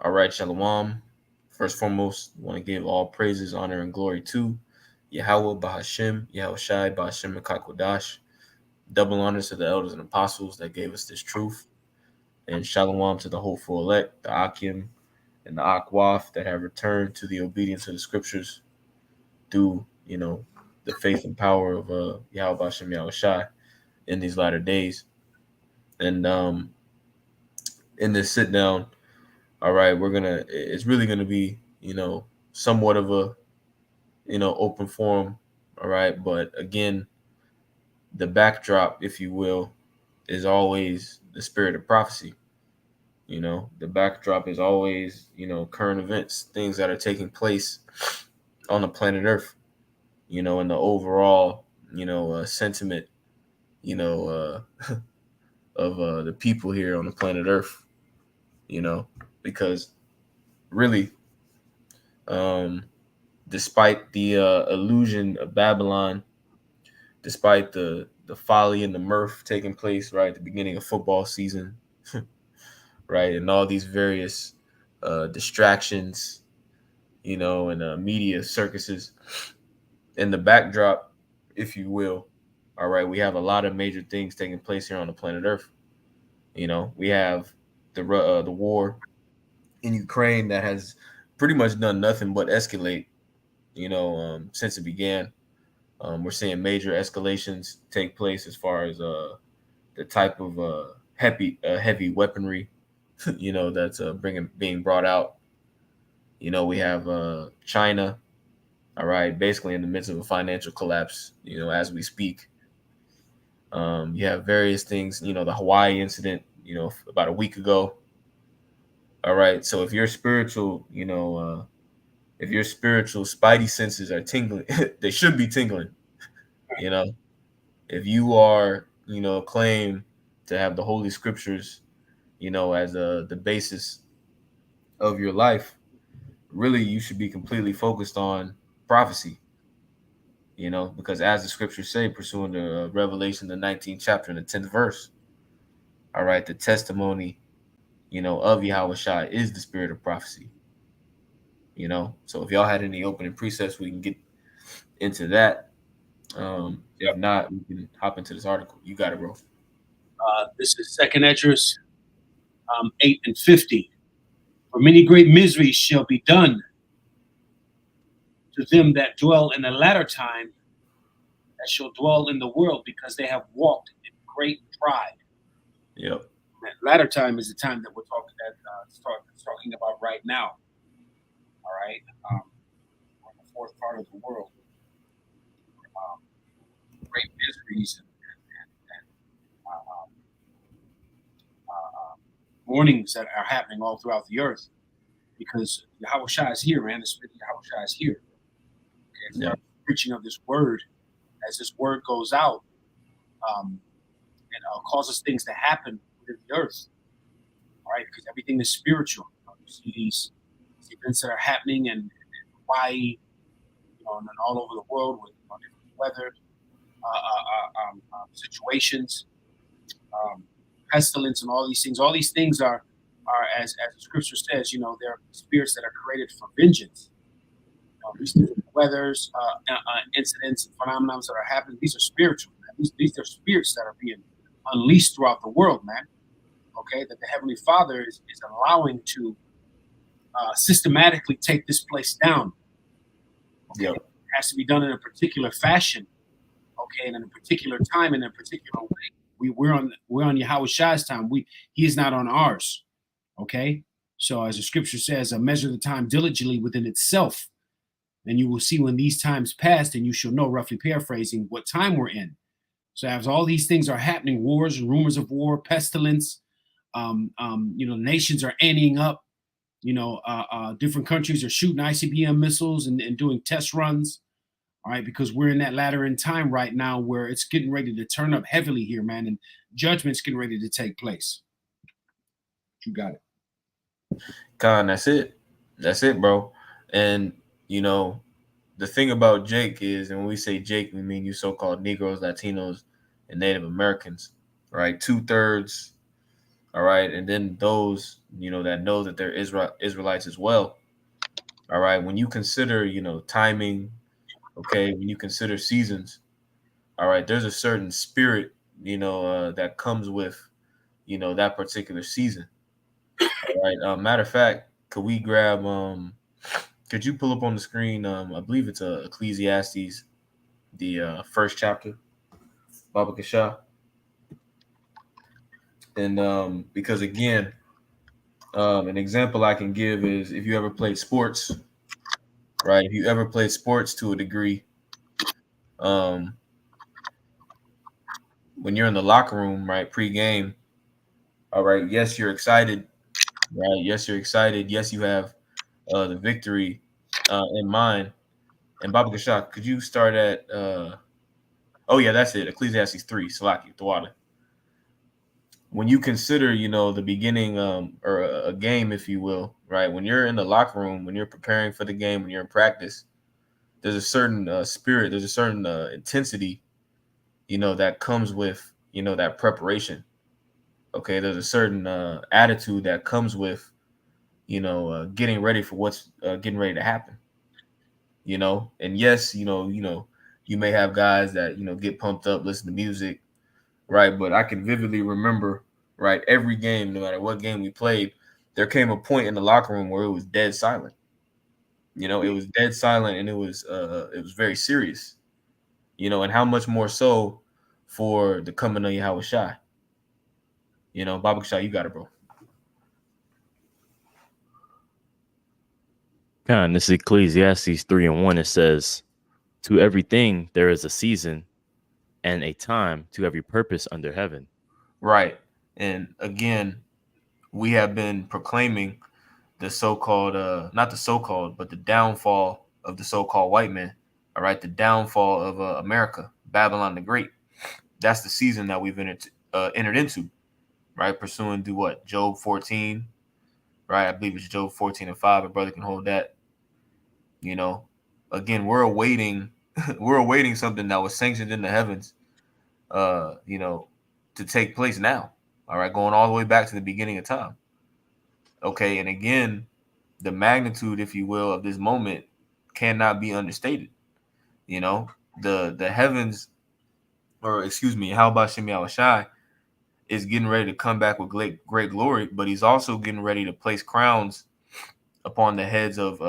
All right, Shalom. First and foremost, want to give all praises, honor, and glory to Yahweh Bahashim, Yahweh Shai, Bahashim Kakodash. Double honors to the elders and apostles that gave us this truth. And Shalom to the hopeful elect, the Akim and the Akwaf that have returned to the obedience of the scriptures through, the faith and power of Yahweh Bahashim, Yahweh Shai in these latter days. And in this sit down, all right, it's really gonna be, somewhat of a, open forum, all right. But again, the backdrop, if you will, is always the spirit of prophecy. The backdrop is always, current events, things that are taking place on the planet Earth, and the overall, sentiment, you know, of the people here on the planet Earth, because really, um, despite the illusion of Babylon, despite the folly and the mirth taking place right at the beginning of football season, right, and all these various distractions, and media circuses in the backdrop, if you will. All right, we have a lot of major things taking place here on the planet Earth. We have the war in Ukraine that has pretty much done nothing but escalate. Since it began, we're seeing major escalations take place as far as the type of heavy weaponry, that's being brought out. We have China, all right, basically in the midst of a financial collapse, as we speak. You have various things, the Hawaii incident, about a week ago. All right, so if your spiritual spidey senses are tingling, they should be tingling. You know, if you are, claim to have the holy scriptures, as the basis of your life, really you should be completely focused on prophecy. Because as the scriptures say, pursuant to Revelation, the 19th chapter and the 10th verse, all right, the testimony, of Yahweh Shai is the spirit of prophecy. So if y'all had any opening precepts, we can get into that. If not, we can hop into this article. You got it, bro. This is Second Esdras 8 and 50. For many great miseries shall be done to them that dwell in the latter time, that shall dwell in the world, because they have walked in great pride. Yep. That latter time is the time that we're talking about right now. All right, we're in the fourth part of the world. Great miseries and warnings that are happening all throughout the earth, because Yahweh Shai is here, man. The Spirit of Yahweh Shai is here. Okay, for preaching of this word, as this word goes out, and causes things to happen within the earth. All right, because everything is spiritual. You see these events that are happening in Hawaii, and then all over the world with different weather situations, pestilence, and all these things. All these things are as the scripture says, they're spirits that are created for vengeance. These weathers, incidents, and phenomena that are happening, these are spiritual. Man. These are spirits that are being unleashed throughout the world, man. Okay, that the Heavenly Father is allowing to systematically take this place down. Okay, Yep. it has to be done in a particular fashion. Okay, and in a particular time, in a particular way. We're on Yahweh Shai's time. He is not on ours. Okay, so as the scripture says, measure the time diligently within itself, and you will see when these times passed, and you shall know, roughly paraphrasing, what time we're in. So as all these things are happening, wars and rumors of war, pestilence, nations are anteing up. Different countries are shooting ICBM missiles and doing test runs. All right, because we're in that latter end time right now where it's getting ready to turn up heavily here, man, and judgment's getting ready to take place. You got it. Con, that's it. That's it, bro. And the thing about Jake is, and when we say Jake, we mean you so-called Negroes, Latinos, and Native Americans, right? 2/3 All right, and then those that know that they're Israelites as well. All right, when you consider timing, okay, when you consider seasons, all right, there's a certain spirit that comes with that particular season. All right. Matter of fact, could you pull up on the screen? I believe it's Ecclesiastes, the first chapter, Baba Kasha. And because again, an example I can give is if you ever played sports, right? If you ever played sports to a degree, um, when you're in the locker room, right, pre-game, all right, yes, you're excited, right? Yes, you're excited. Yes, you have the victory in mind. And Baba Kasha, could you start at oh yeah, that's it. Ecclesiastes 3, Salaki, Tawada. When you consider, the beginning or a game, if you will, right? When you're in the locker room, when you're preparing for the game, when you're in practice, there's a certain spirit, there's a certain intensity, that comes with, that preparation. Okay, there's a certain attitude that comes with, getting ready for what's getting ready to happen. And yes, you may have guys that get pumped up, listen to music, right? But I can vividly remember, right, every game, no matter what game we played, there came a point in the locker room where it was dead silent. It was dead silent, and it was very serious. And how much more so for the coming of Yahweh Shai. Baba Shai, you got it, bro. Con, this is Ecclesiastes 3:1. It says, "To everything there is a season and a time to every purpose under heaven." Right. And again, we have been proclaiming the so-called, not the so-called, but the downfall of the so-called white man. All right, the downfall of America, Babylon the Great. That's the season that we've entered into, right? Pursuing to what? Job 14, right? I believe it's Job 14:5. A brother can hold that. Again, we're awaiting we're awaiting something that was sanctioned in the heavens, to take place now. All right, going all the way back to the beginning of time. Okay, and again, the magnitude, if you will, of this moment cannot be understated. The heavens, or excuse me, how about Shem Yahushai is getting ready to come back with great glory, but he's also getting ready to place crowns upon the heads of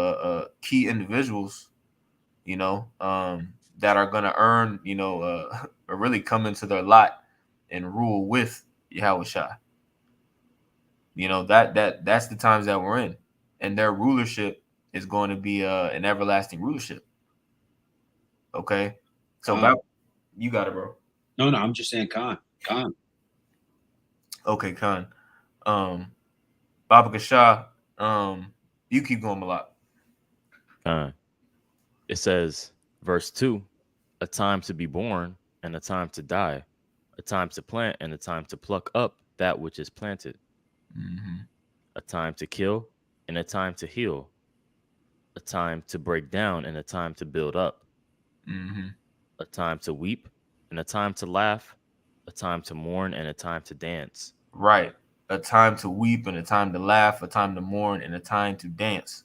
key individuals, that are going to earn, or really come into their lot and rule with Yahweh Shai. That's the times that we're in, and their rulership is going to be an everlasting rulership. Okay, so you got it, bro. No, I'm just saying, Khan. Okay, Khan. Baba Kasha, you keep going, Malak. It says, verse 2, "A time to be born and a time to die, a time to plant and a time to pluck up that which is planted, a time to kill and a time to heal, a time to break down and a time to build up, a time to weep and a time to laugh, a time to mourn and a time to dance." Right. A time to weep and a time to laugh, a time to mourn and a time to dance.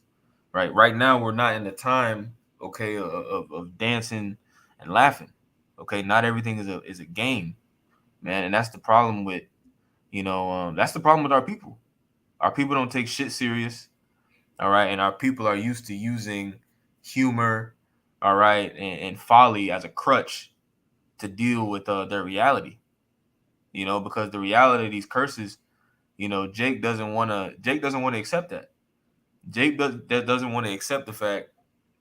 Right. Right now, we're not in the time, okay, of dancing and laughing. Okay. Not everything is a game, man. And that's the problem with, that's the problem with our people. Our people don't take shit serious. All right. And our people are used to using humor, all right, and folly as a crutch to deal with their reality. Because the reality of these curses, Jake doesn't want to accept that. Jake doesn't want to accept the fact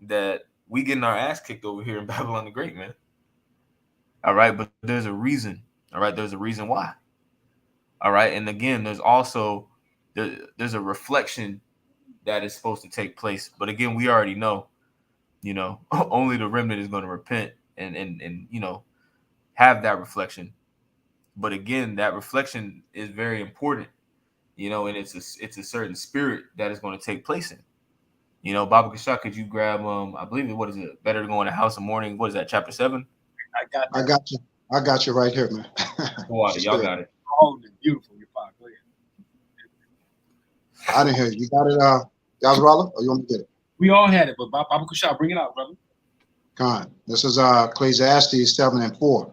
that we getting our ass kicked over here in Babylon the Great, man. All right, but there's a reason. All right, there's a reason why. All right, and again, there's also there's a reflection that is supposed to take place. But again, we already know, only the remnant is going to repent and have that reflection. But again, that reflection is very important, and it's a certain spirit that is going to take place in. Baba Kasha, could you grab I believe what is it? Better to go in the house in the morning. What is that? Chapter 7? I got you right here, man. Y'all got it. Oh, beautiful. You're fine. Go ahead. I didn't hear you. You got it, Yazrallah, or you want me to get it? We all had it, but Baba Kushal, bring it out, brother. Con. This is Ecclesiastes 7 and 4.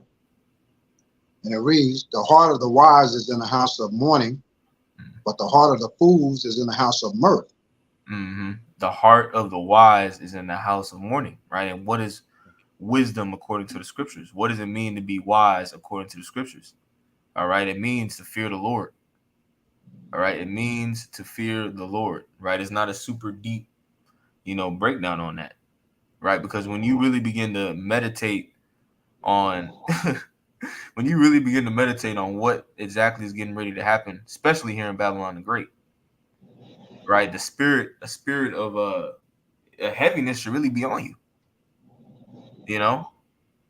And it reads, the heart of the wise is in the house of mourning, but the heart of the fools is in the house of mirth. Mm-hmm. The heart of the wise is in the house of mourning, right? And what is wisdom according to the scriptures? What does it mean to be wise according to the scriptures? All right. It means to fear the Lord. All right. It means to fear the Lord, right? It's not a super deep, breakdown on that, right? Because when you really begin to meditate on what exactly is getting ready to happen, especially here in Babylon the Great, right? A spirit of a heaviness should really be on you,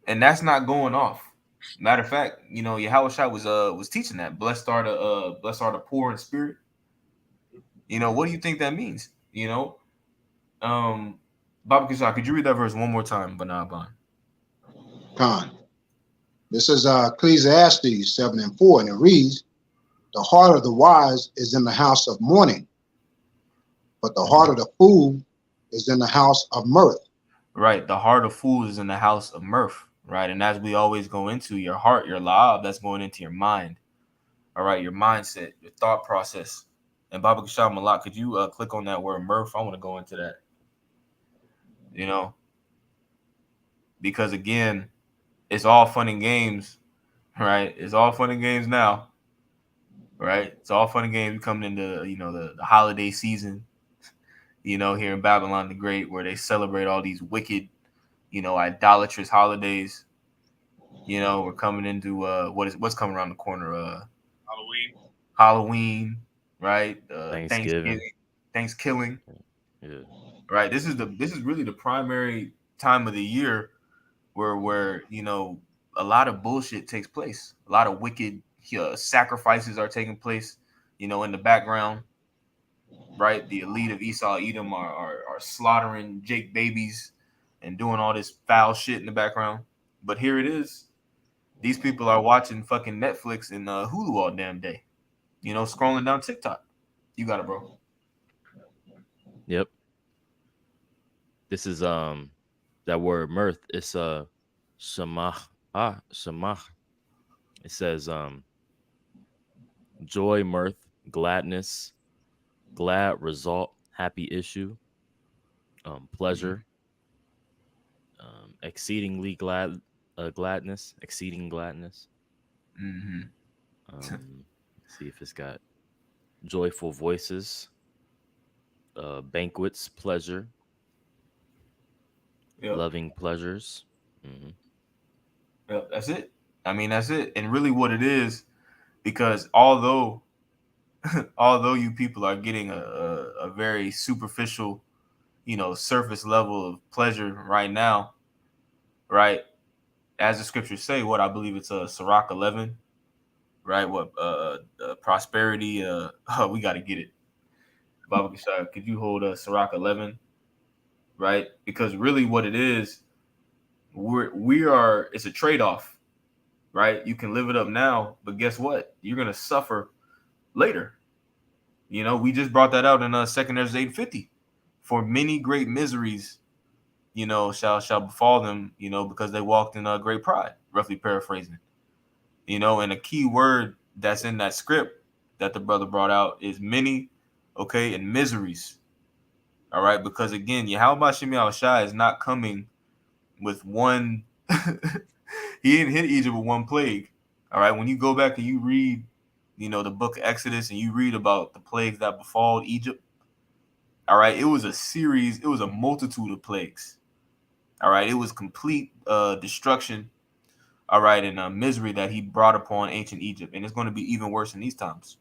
and that's not going off. Matter of fact, Yahushua was teaching that blessed are the poor in spirit. What do you think that means? Baba Kishar, could you read that verse one more time, Banaban? Con. This is Ecclesiastes 7 and 4, and it reads, the heart of the wise is in the house of mourning, but the heart of the fool is in the house of mirth. Right. The heart of fools is in the house of mirth. Right. And as we always go into your heart, your la'ab, that's going into your mind. All right. Your mindset, your thought process. And Baba Kishar Malak, could you click on that word mirth? I want to go into that. Because again, it's all fun and games, right? It's all fun and games now, right? It's all fun and games coming into, the holiday season, here in Babylon the Great, where they celebrate all these wicked, idolatrous holidays. We're coming into what's coming around the corner? Halloween, right? Thanksgiving. Yeah. Right. This is really the primary time of the year where a lot of bullshit takes place. A lot of wicked sacrifices are taking place, in the background. Right. The elite of Esau Edom are slaughtering Jake babies and doing all this foul shit in the background. But here it is. These people are watching fucking Netflix and Hulu all damn day. Scrolling down TikTok. You got it, bro. Yep. This is that word mirth. It's samach. Samach. It says joy, mirth, gladness, glad result, happy issue, pleasure, exceedingly gladness, exceeding gladness. Mm-hmm. See if it's got joyful voices, banquets, pleasure, loving pleasures. Mm-hmm. Yep, that's it. I mean, that's it. And really what it is, because although you people are getting a very superficial, surface level of pleasure right now, right? As the scriptures say, what I believe it's Sirach 11, right? What prosperity, we got to get it. Baba Kishar, could you hold Sirach 11, right? Because really what it is, it's a trade-off, right? You can live it up now, but guess what? You're going to suffer later. We just brought that out in 2nd Ezra 8:50. For many great miseries, shall befall them, because they walked in great pride, roughly paraphrasing. And a key word that's in that script that the brother brought out is many, okay, and miseries. All right, because again, Yahweh Shem Yahushua is not coming with one. He didn't hit Egypt with one plague. All right, when you go back and you read, the book of Exodus, and you read about the plagues that befall Egypt. All right, it was a multitude of plagues. All right, it was complete destruction. All right, and misery that he brought upon ancient Egypt, and it's going to be even worse in these times.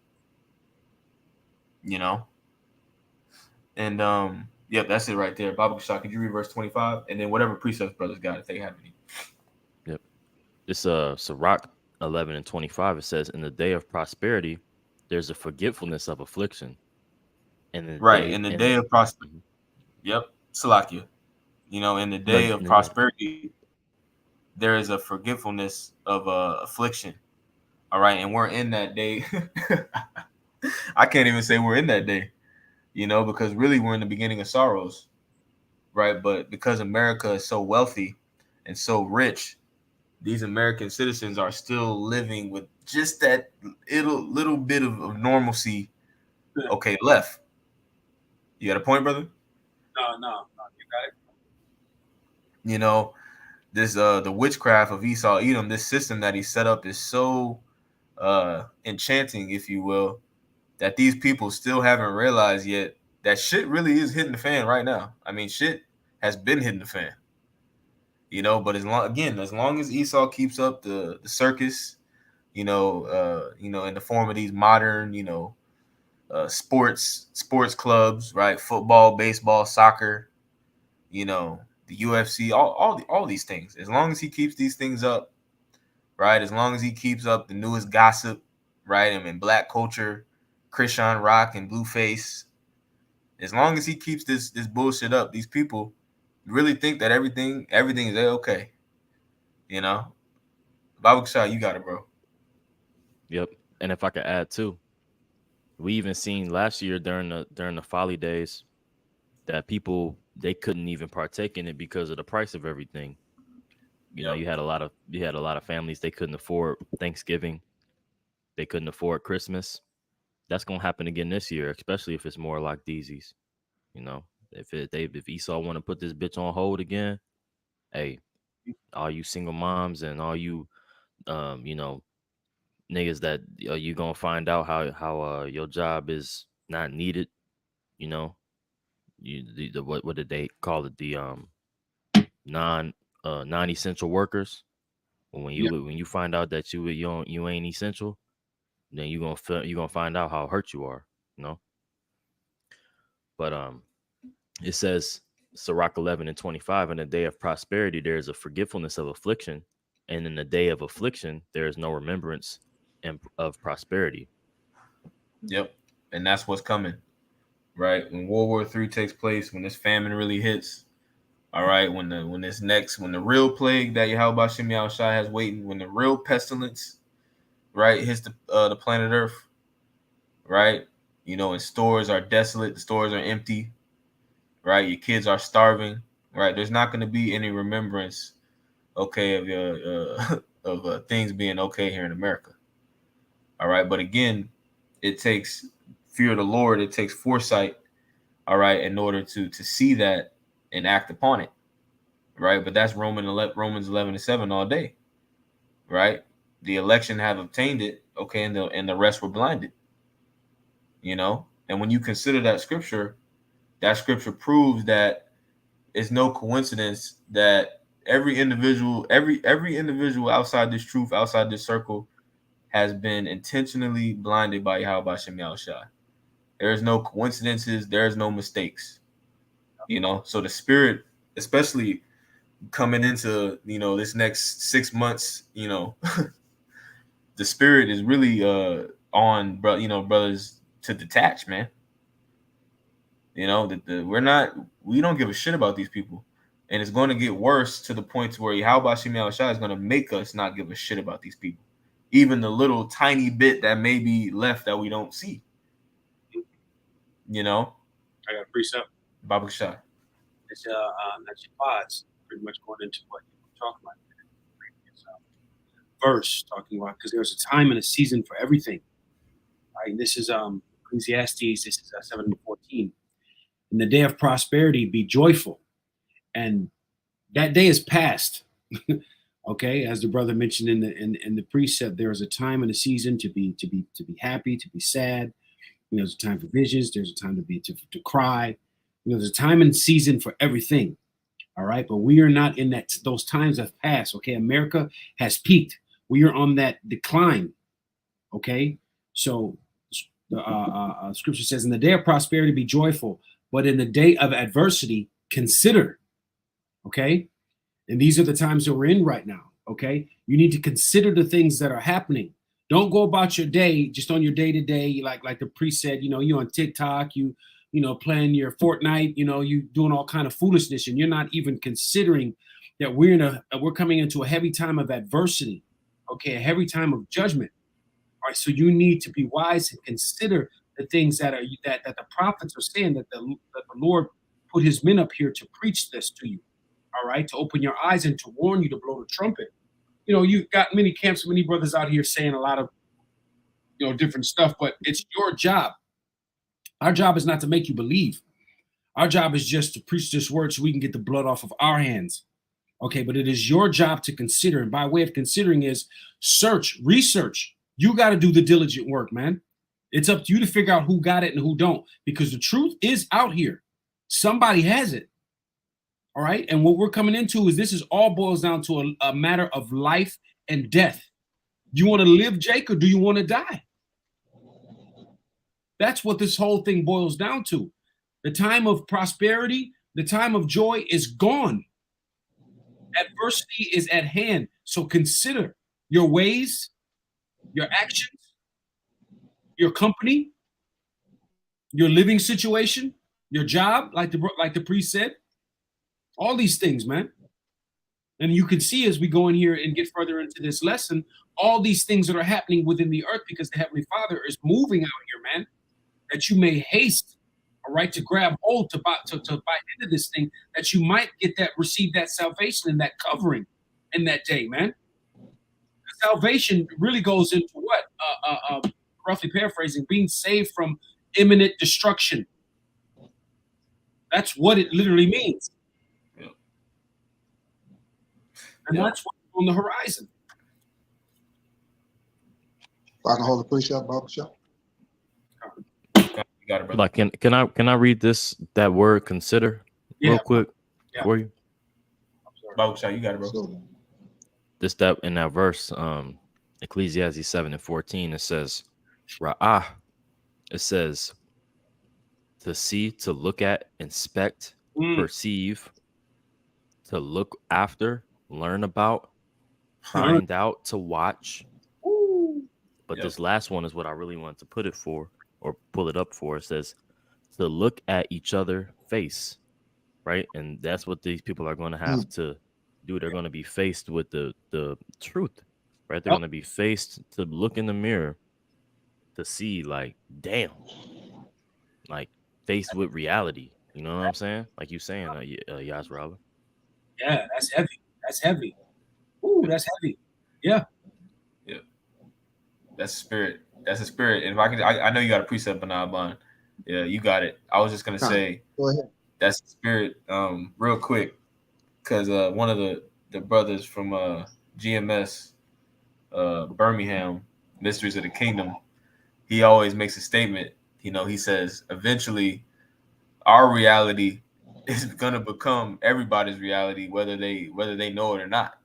And yep, that's it right there. Baba Kishar, could you read verse 25, and then whatever precepts brothers got if they have any. Yep, it's Sirach 11 and 25. It says, "In the day of prosperity, there's a forgetfulness of affliction." And in the day of prosperity. Yep, Salakia. In the day of prosperity, there is a forgetfulness of affliction. All right, and we're in that day. I can't even say we're in that day. you know, because really we're in the beginning of sorrows, right? But because America is so wealthy and so rich, these American citizens are still living with just that little bit of normalcy, okay, left. You got a point, brother? No, you got it. You know, this the witchcraft of Esau Edom, this system that he set up is so enchanting, if you will, that these people still haven't realized yet that shit really is hitting the fan right now. I mean, shit has been hitting the fan. You know, but as long as Esau keeps up the circus, you know, in the form of these modern, sports clubs, right? Football, baseball, soccer, you know, the UFC, all these things. As long as he keeps these things up, right? As long as he keeps up the newest gossip, right? I mean, black culture, Christian Rock and Blueface. As long as he keeps this bullshit up, these people really think that everything is okay. You know, Bible shot, you got it, bro. Yep. And if I could add too, we even seen last year during the folly days that people, they couldn't even partake in it because of the price of everything. You know, you had a lot of families, they couldn't afford Thanksgiving, they couldn't afford Christmas. That's gonna happen again this year, especially if it's more like Deezy's. You know, if Esau want to put this bitch on hold again, hey, all you single moms and all you niggas that you gonna find out how your job is not needed. You know, what did they call it, the non-essential workers. When you find out that you ain't essential, then you gonna find out how hurt you are. You know. But it says, Sirach 11:25, in the day of prosperity there is a forgetfulness of affliction, and in the day of affliction there is no remembrance of prosperity. Yep, and that's what's coming, right? When World War III takes place, when this famine really hits, all right, when the real plague that Yahweh Shem Yahushua has waiting, when the real pestilence, right, hits the planet Earth, right? You know, and stores are desolate, the stores are empty, right? Your kids are starving, right? There's not going to be any remembrance, okay, of your of things being okay here in America. All right, but again, it takes fear of the Lord, it takes foresight, all right, in order to see that and act upon it, right? But that's Romans 11:7 all day, right? The election have obtained it, okay, and the rest were blinded, you know. And when you consider that scripture proves that it's no coincidence that every individual outside this truth, outside this circle, has been intentionally blinded by Yahweh Shem Yahushua. There's no coincidences. There's no mistakes. You know, so the spirit, especially coming into, you know, this next 6 months, you know, the spirit is really on, brothers to detach, man. You know, we don't give a shit about these people. And it's going to get worse to the point to where Yahweh Shem Yahushua is going to make us not give a shit about these people. Even the little tiny bit that may be left that we don't see. You know? I got a precept. Baba Shah. It's that's your pods, pretty much going into what you were talking about in the previous verse, talking about, because there's a time and a season for everything. Right? This is Ecclesiastes, this is 7:14. In the day of prosperity, be joyful. And that day is past. Okay, as the brother mentioned in the precept, there is a time and a season to be happy, to be sad. You know, there's a time for visions. There's a time to cry. You know, there's a time and season for everything. All right, but we are not in that. Those times have passed. Okay, America has peaked. We are on that decline. Okay, so the scripture says, "In the day of prosperity, be joyful, but in the day of adversity, consider." Okay. And these are the times that we're in right now. Okay. You need to consider the things that are happening. Don't go about your day just on your day to day, like the priest said, you know, you on TikTok, you playing your Fortnite, you know, you doing all kind of foolishness, and you're not even considering that we're coming into a heavy time of adversity. Okay. A heavy time of judgment. All right. So you need to be wise and consider the things that the prophets are saying, that the Lord put his men up here to preach this to you, all right, to open your eyes and to warn you, to blow the trumpet. You know, you've got many camps, many brothers out here saying a lot of, you know, different stuff, but it's your job. Our job is not to make you believe. Our job is just to preach this word so we can get the blood off of our hands. Okay, but it is your job to consider. And by way of considering is search, research. You got to do the diligent work, man. It's up to you to figure out who got it and who don't, because the truth is out here. Somebody has it. All right. And what we're coming into is this is all boils down to a matter of life and death. You want to live, Jake, or do you want to die? That's what this whole thing boils down to. The time of prosperity, the time of joy is gone. Adversity is at hand. So consider your ways, your actions, your company, your living situation, your job, like the priest said. All these things, man. And you can see as we go in here and get further into this lesson, all these things that are happening within the earth, because the Heavenly Father is moving out here, man, that you may haste, all right, to grab hold, to buy into this thing, that you might receive that salvation and that covering in that day, man. Salvation really goes into what? Roughly paraphrasing, being saved from imminent destruction. That's what it literally means. And that's what's on the horizon. If I can hold the precept, Barbara. You got it, brother. Like, can I read that word consider real quick for you? Barbara, you got it, bro. That in that verse, Ecclesiastes 7:14, it says, Ra'ah. It says to see, to look at, inspect, perceive, to look after, learn about, find out, to watch. But this last one is what I really wanted to put it for, or pull it up for. It says to look at each other face, right? And that's what these people are going to have to do. They're going to be faced with the truth, right? They're going to be faced to look in the mirror to see, like, damn, like faced with reality. You know what I'm saying? Like you saying, Yas Robert. Yeah, that's heavy. That's heavy. Ooh, that's heavy. Yeah. Yeah. That's a spirit. That's a spirit. And if I could, I know you got a precept, Banaban. Yeah, you got it. I was just gonna say, go ahead. That's the spirit. Real quick, because one of the brothers from GMS, Birmingham, Mysteries of the Kingdom, he always makes a statement. You know, he says, eventually, our reality is gonna become everybody's reality, whether they know it or not,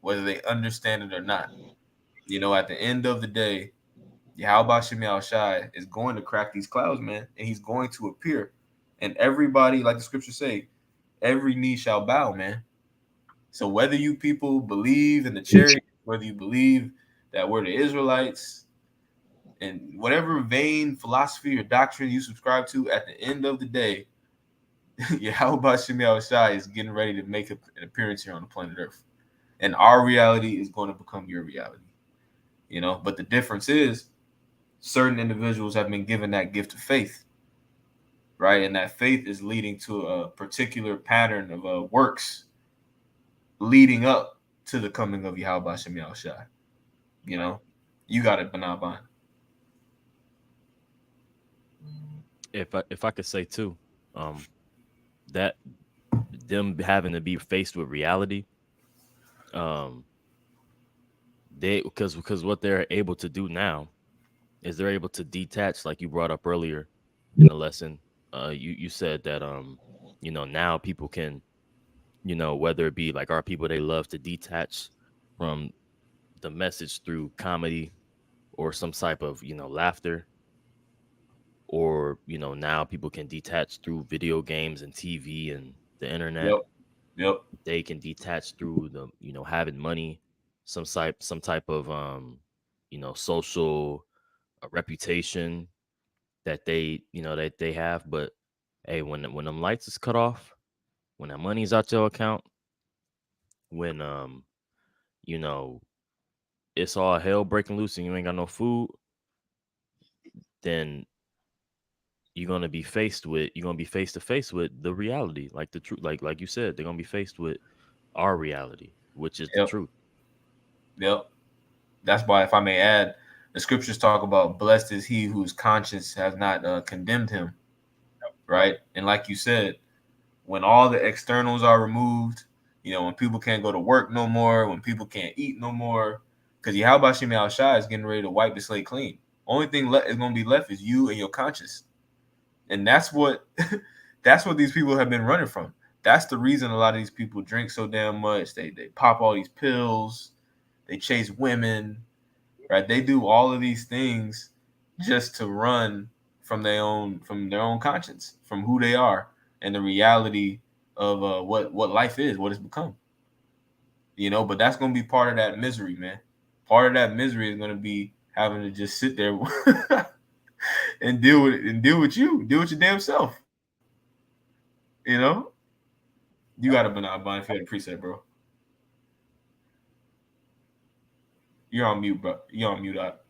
whether they understand it or not. You know, at the end of the day, Yahweh Shem Shai is going to crack these clouds, man, and he's going to appear. And everybody, like the scriptures say, every knee shall bow, man. So whether you people believe in the chariot, whether you believe that we're the Israelites, and whatever vain philosophy or doctrine you subscribe to, at the end of the day, Yahweh Shem Shai is getting ready to make an appearance here on the planet Earth. And our reality is going to become your reality. You know, but the difference is certain individuals have been given that gift of faith, right? And that faith is leading to a particular pattern of works leading up to the coming of Yahweh Shem Shai. You know, you got it, Banaban. If I could say too, that them having to be faced with reality, because what they're able to do now is they're able to detach, like you brought up earlier in the lesson. You said that you know, now people can, you know, whether it be like our people, they love to detach from the message through comedy or some type of, you know, laughter, or, you know, now people can detach through video games and TV and the internet. Yep. They can detach through the, you know, having money, some type of you know, social reputation that they, you know, that they have. But hey, when them lights is cut off, when that money's out your account, when you know, it's all hell breaking loose and you ain't got no food, then you're gonna be face to face with the reality, like the truth, like you said, they're gonna be faced with our reality, which is the truth. Yep. That's why, if I may add, the scriptures talk about blessed is he whose conscience has not condemned him, right? And like you said, when all the externals are removed, when people can't go to work no more, when people can't eat no more, because Yahweh Shem Yahushua is getting ready to wipe the slate clean. Only thing is going to be left is you and your conscience. And that's what these people have been running from. That's the reason a lot of these people drink so damn much. They pop all these pills. They chase women, right? They do all of these things just to run from their own conscience, from who they are and the reality of what life is, what it's become. But that's going to be part of that misery, man. Part of that misery is going to be having to just sit there and deal with your damn self. You got to Benai for the preset, bro. You're on mute, bro. You're on mute, out.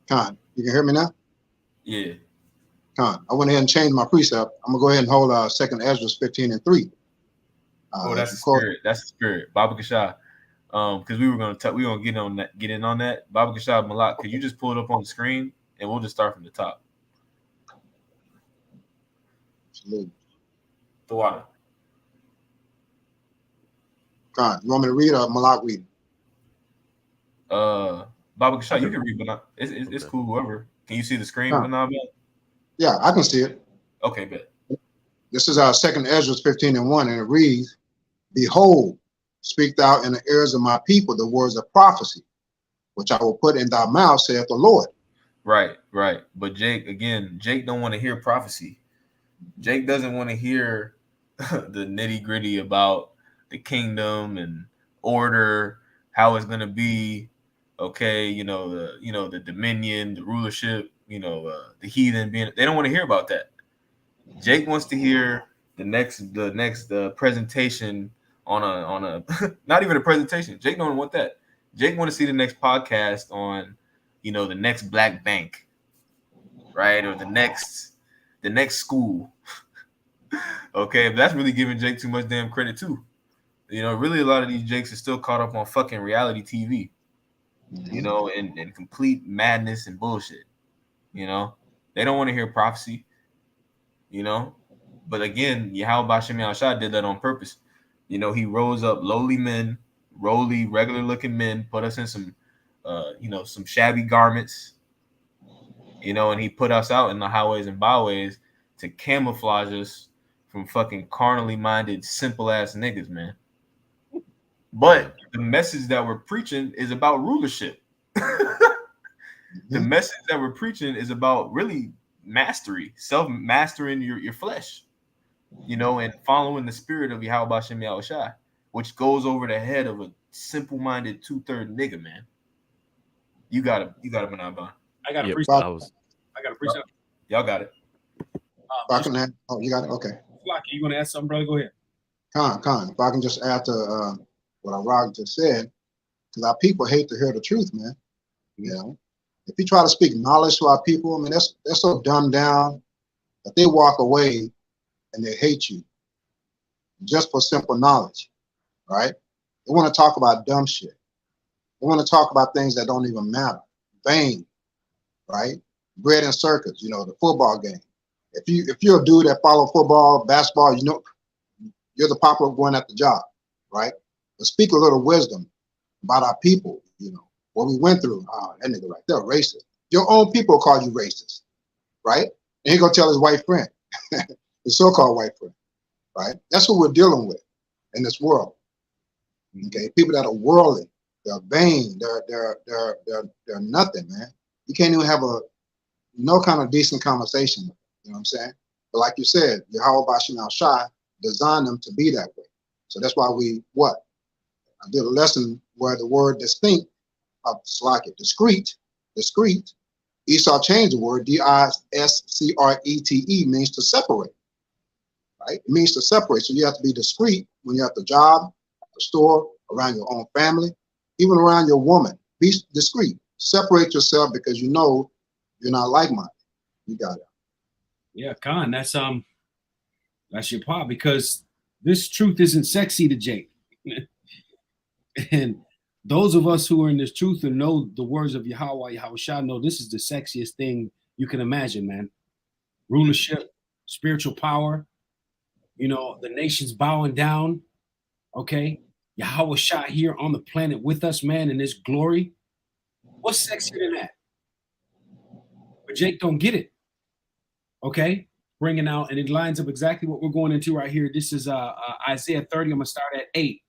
Con, you can hear me now? Yeah. Con, I went ahead and changed my precept. I'm gonna go ahead and hold 2nd Ezra 15:3. That's the spirit. That's the spirit. Baba Kashah. Because we were gonna get in on that. Baba Kashah Malak, could you just pull it up on the screen and we'll just start from the top. Absolutely. The water. Con, you want me to read or Malak read? Baba Kashah, you can read, but it's cool. Whoever. Can you see the screen? Yeah, I can see it. Okay, bet. This is our 2nd Ezra 15:1, and it reads, "Behold, speak thou in the ears of my people the words of prophecy, which I will put in thy mouth, saith the Lord." Right. But Jake don't want to hear prophecy. Jake doesn't want to hear the nitty gritty about the kingdom and order, how it's gonna be. Okay, the dominion, the rulership, the heathen being. They don't want to hear about that. Jake wants to hear the next presentation on a not even a presentation. Jake don't want that. Jake want to see the next podcast on, the next black bank, right, or the next school. Okay, but that's really giving Jake too much damn credit too. Really a lot of these Jakes are still caught up on fucking reality TV. And complete madness and bullshit. They don't want to hear prophecy. But again, Yahweh Shem Yahushua did that on purpose. He rose up lowly men, regular looking men, put us in some, some shabby garments, and he put us out in the highways and byways to camouflage us from fucking carnally minded, simple ass niggas, man. But the message that we're preaching is about rulership. The message that we're preaching is about really mastery, self-mastering your flesh, and following the spirit of Yahweh Shem Yahushua, which goes over the head of a simple-minded 2/3 nigga, man. You got it, Benai. I got a precept. Y'all got it. You got it? Okay. Flocky, you want to add something, brother? Go ahead. Con. If I can just add to what Arag just said, because our people hate to hear the truth, man. If you try to speak knowledge to our people, I mean, they're so dumbed down that they walk away and they hate you just for simple knowledge, right? They want to talk about dumb shit. They want to talk about things that don't even matter. Vain, right? Bread and circus, the football game. If you're a dude that follow football, basketball, you're the popular one at the job, right? But speak a little wisdom about our people, what we went through. Oh, that nigga right there, racist. Your own people call you racist, right? And he gonna tell his white friend, his so-called white friend, right? That's what we're dealing with in this world. Okay, people that are worldly, they're vain, they're nothing, man. You can't even have no kind of decent conversation with them, you know what I'm saying? But like you said, Yahweh Shem Yahushua designed them to be that way. So that's why I did a lesson where the word distinct, discrete, Esau changed the word, discrete, means to separate, right? It means to separate. So you have to be discreet when you're at the job, at the store, around your own family, even around your woman. Be discreet. Separate yourself because you're not like-minded. You got it. Yeah, Khan, that's your part, because this truth isn't sexy to Jake. And those of us who are in this truth and know the words of Yahweh Yahushua know this is the sexiest thing you can imagine, man. Rulership, spiritual power, the nations bowing down. Okay, Yahushua here on the planet with us, man, in this glory. What's sexier than that? But Jake don't get it. Okay, bringing out, and it lines up exactly what we're going into right here. This is Isaiah 30. I'm gonna start at 8.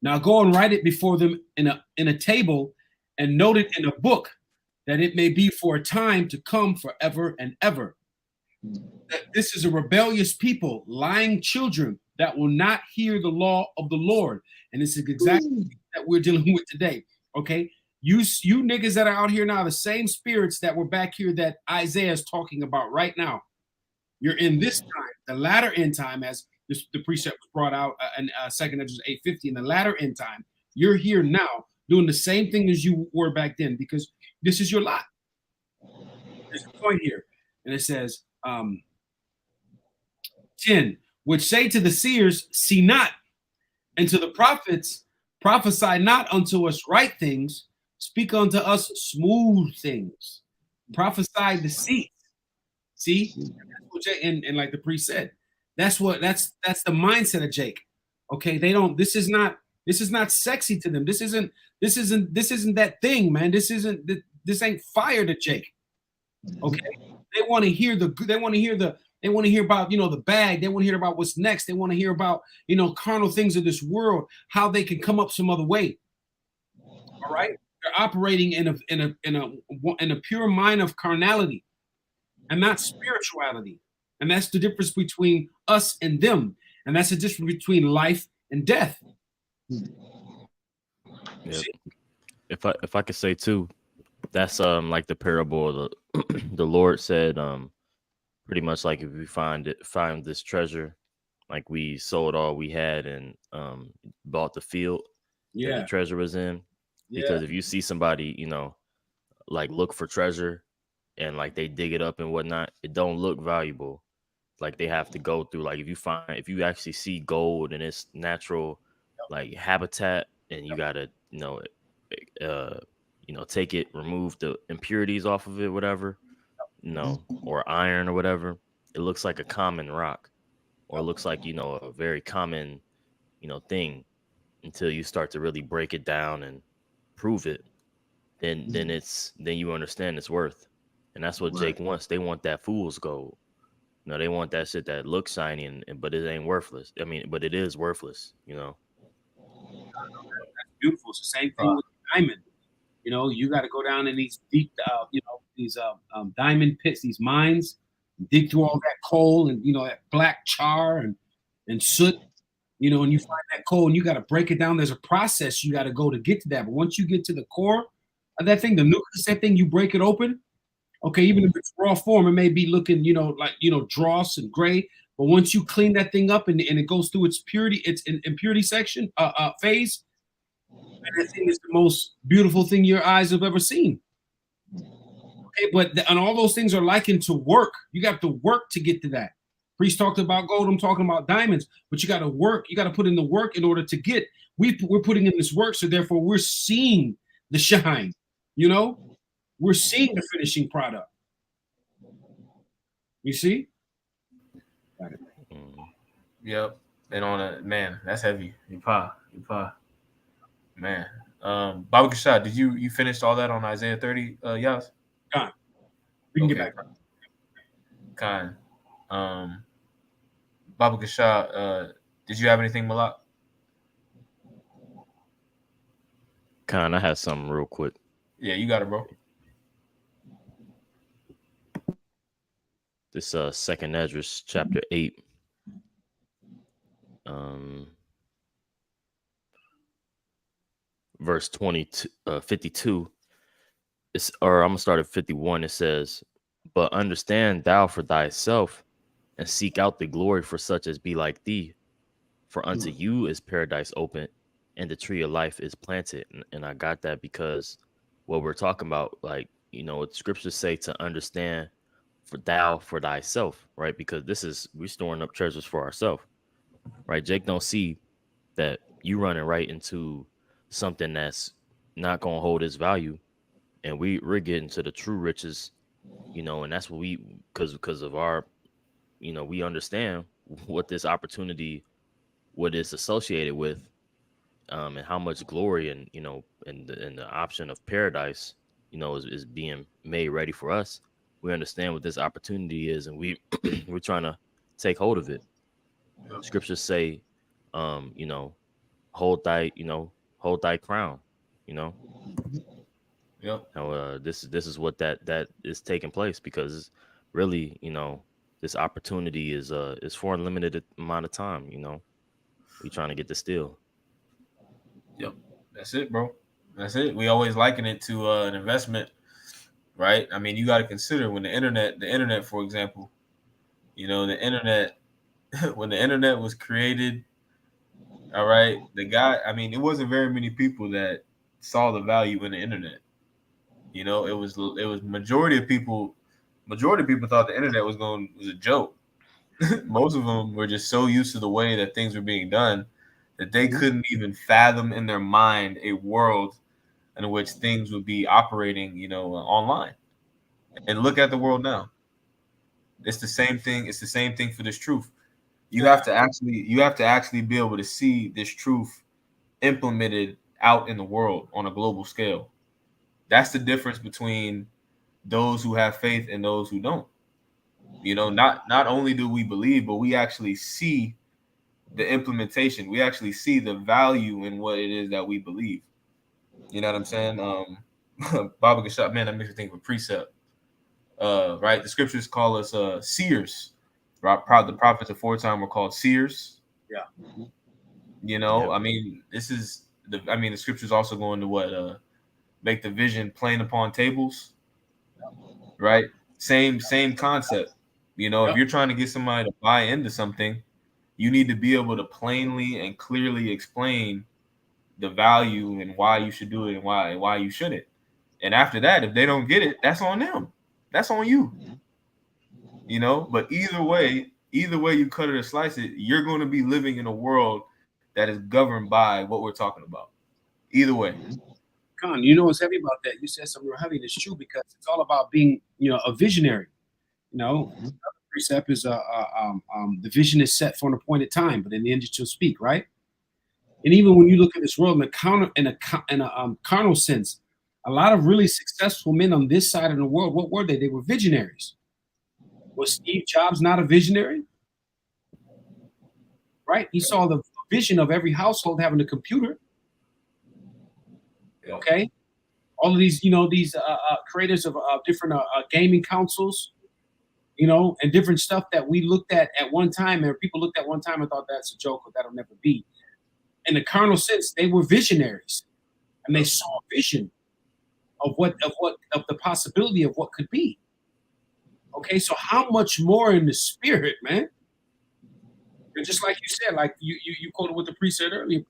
Now go and write it before them in a table, and note it in a book, that it may be for a time to come, forever and ever. That this is a rebellious people, lying children that will not hear the law of the Lord, and this is exactly that we're dealing with today. Okay, you niggas that are out here now, the same spirits that were back here that Isaiah is talking about right now. You're in this time, the latter end time, as the precept was brought out in 2nd Ezra 8:50. In the latter end time, you're here now doing the same thing as you were back then, because this is your lot. There's a point here, and it says 10, which say to the seers, see not, and to the prophets, prophesy not unto us right things, speak unto us smooth things, prophesy deceit. See, and like the priest said, that's the mindset of Jake. Okay, they don't. This is not sexy to them. This isn't that thing, man. This ain't fire to Jake. Okay, they want to hear about the bag. They want to hear about what's next. They want to hear about carnal things of this world, how they can come up some other way. All right, they're operating in a pure mind of carnality, and not spirituality. And that's the difference between us and them. And that's the difference between life and death. Yeah. If I could say too, that's like the parable the Lord said, pretty much like, if we find this treasure, like we sold all we had and bought the field that the treasure was in. Because if you see somebody, like look for treasure and like they dig it up and whatnot, it don't look valuable. Like they have to go through, like if you actually see gold in its natural like habitat, and you gotta take it, remove the impurities off of it, whatever, or iron or whatever, it looks like a common rock, or it looks like a very common thing, until you start to really break it down and prove it. Then you understand its worth. And that's what Jake wants. They want that fool's gold. They want that shit that looks shiny, but it ain't worthless. I mean, but it is worthless, That's beautiful. It's the same thing with diamond. You got to go down in these deep, diamond pits, these mines, dig through all that coal and that black char and soot, and you find that coal and you got to break it down. There's a process you got to go to get to that. But once you get to the core of that thing, the nucleus, that thing, you break it open. Okay, even if it's raw form, it may be looking, like dross and gray. But once you clean that thing up and it goes through its purity, its impurity section phase, and that thing is the most beautiful thing your eyes have ever seen. Okay, and all those things are likened to work. You got to work to get to that. Priest talked about gold. I'm talking about diamonds. But you got to work. You got to put in the work in order to get. We're putting in this work, so therefore we're seeing the shine. We're seeing the finishing product. You see? Yep. And man, that's heavy. You pa. Man. Baba Kashad, did you finish all that on Isaiah 30, Yas? Khan. We can get back. Khan. Baba Kashad, did you have anything, Malak? Khan, I have something real quick. Yeah, you got it, bro. This 2nd Ezra chapter 8. Verse 52. I'm gonna start at 51. It says, "But understand thou for thyself, and seek out the glory for such as be like thee. For unto you is paradise open, and the tree of life is planted." And I got that because what we're talking about, like, what scriptures say to understand for thyself, right? Because we're storing up treasures for ourselves, right? Jake don't see that you running right into something that's not gonna hold its value, and we're getting to the true riches, and that's what because of our, we understand what this opportunity, what it's associated with, and how much glory and and the option of paradise, is being made ready for us. We understand what this opportunity is, and we're trying to take hold of it. Scriptures say, you know, hold thy crown. You know, Yep. how this is what that is taking place, because really, this opportunity is for a limited amount of time. We trying to get the steal. Yep. That's it, bro. That's it. We always liken it to an investment, right? I mean, you got to consider when the internet, for example, the internet, when the internet was created, all right, I mean, it wasn't very many people that saw the value in the internet. It was majority of people thought the internet was a joke. Most of them were just so used to the way that things were being done that they couldn't even fathom in their mind a world in which things would be operating, online. And look at the world now. It's the same thing. It's the same thing for this truth. You have to actually be able to see this truth implemented out in the world on a global scale. That's the difference between those who have faith and those who don't. Not only do we believe, but we actually see the implementation. We actually see the value in what it is that we believe. You know what I'm saying? Baba Gashot, man, that makes me think of a precept. Right? The scriptures call us seers. Right? The prophets of foretime were called seers. Yeah. Yep. I mean, the scriptures also go into what make the vision plain upon tables. Right? Same concept. If you're trying to get somebody to buy into something, you need to be able to plainly and clearly explain the value and why you should do it and why you shouldn't. And after that, if they don't get it, that's on them. That's on you. But either way you cut it or slice it, you're going to be living in a world that is governed by what we're talking about. Either way. Con, you know what's heavy about that? You said something real heavy. It's true, because it's all about being, a visionary. Another precept is the vision is set for an appointed time, but in the end it shall speak, right? And even when you look at this world in a carnal sense, a lot of really successful men on this side of the world, what were they? They were visionaries. Was Steve Jobs not a visionary? Right? He saw the vision of every household having a computer. Okay, all of these, these creators of different gaming consoles, and different stuff that we looked at one time, and people looked at one time and thought that's a joke or that'll never be. In the carnal sense, they were visionaries, and they saw a vision of the possibility of what could be. Okay, so how much more in the spirit, man? And just like you said, like you quoted what the priest said earlier,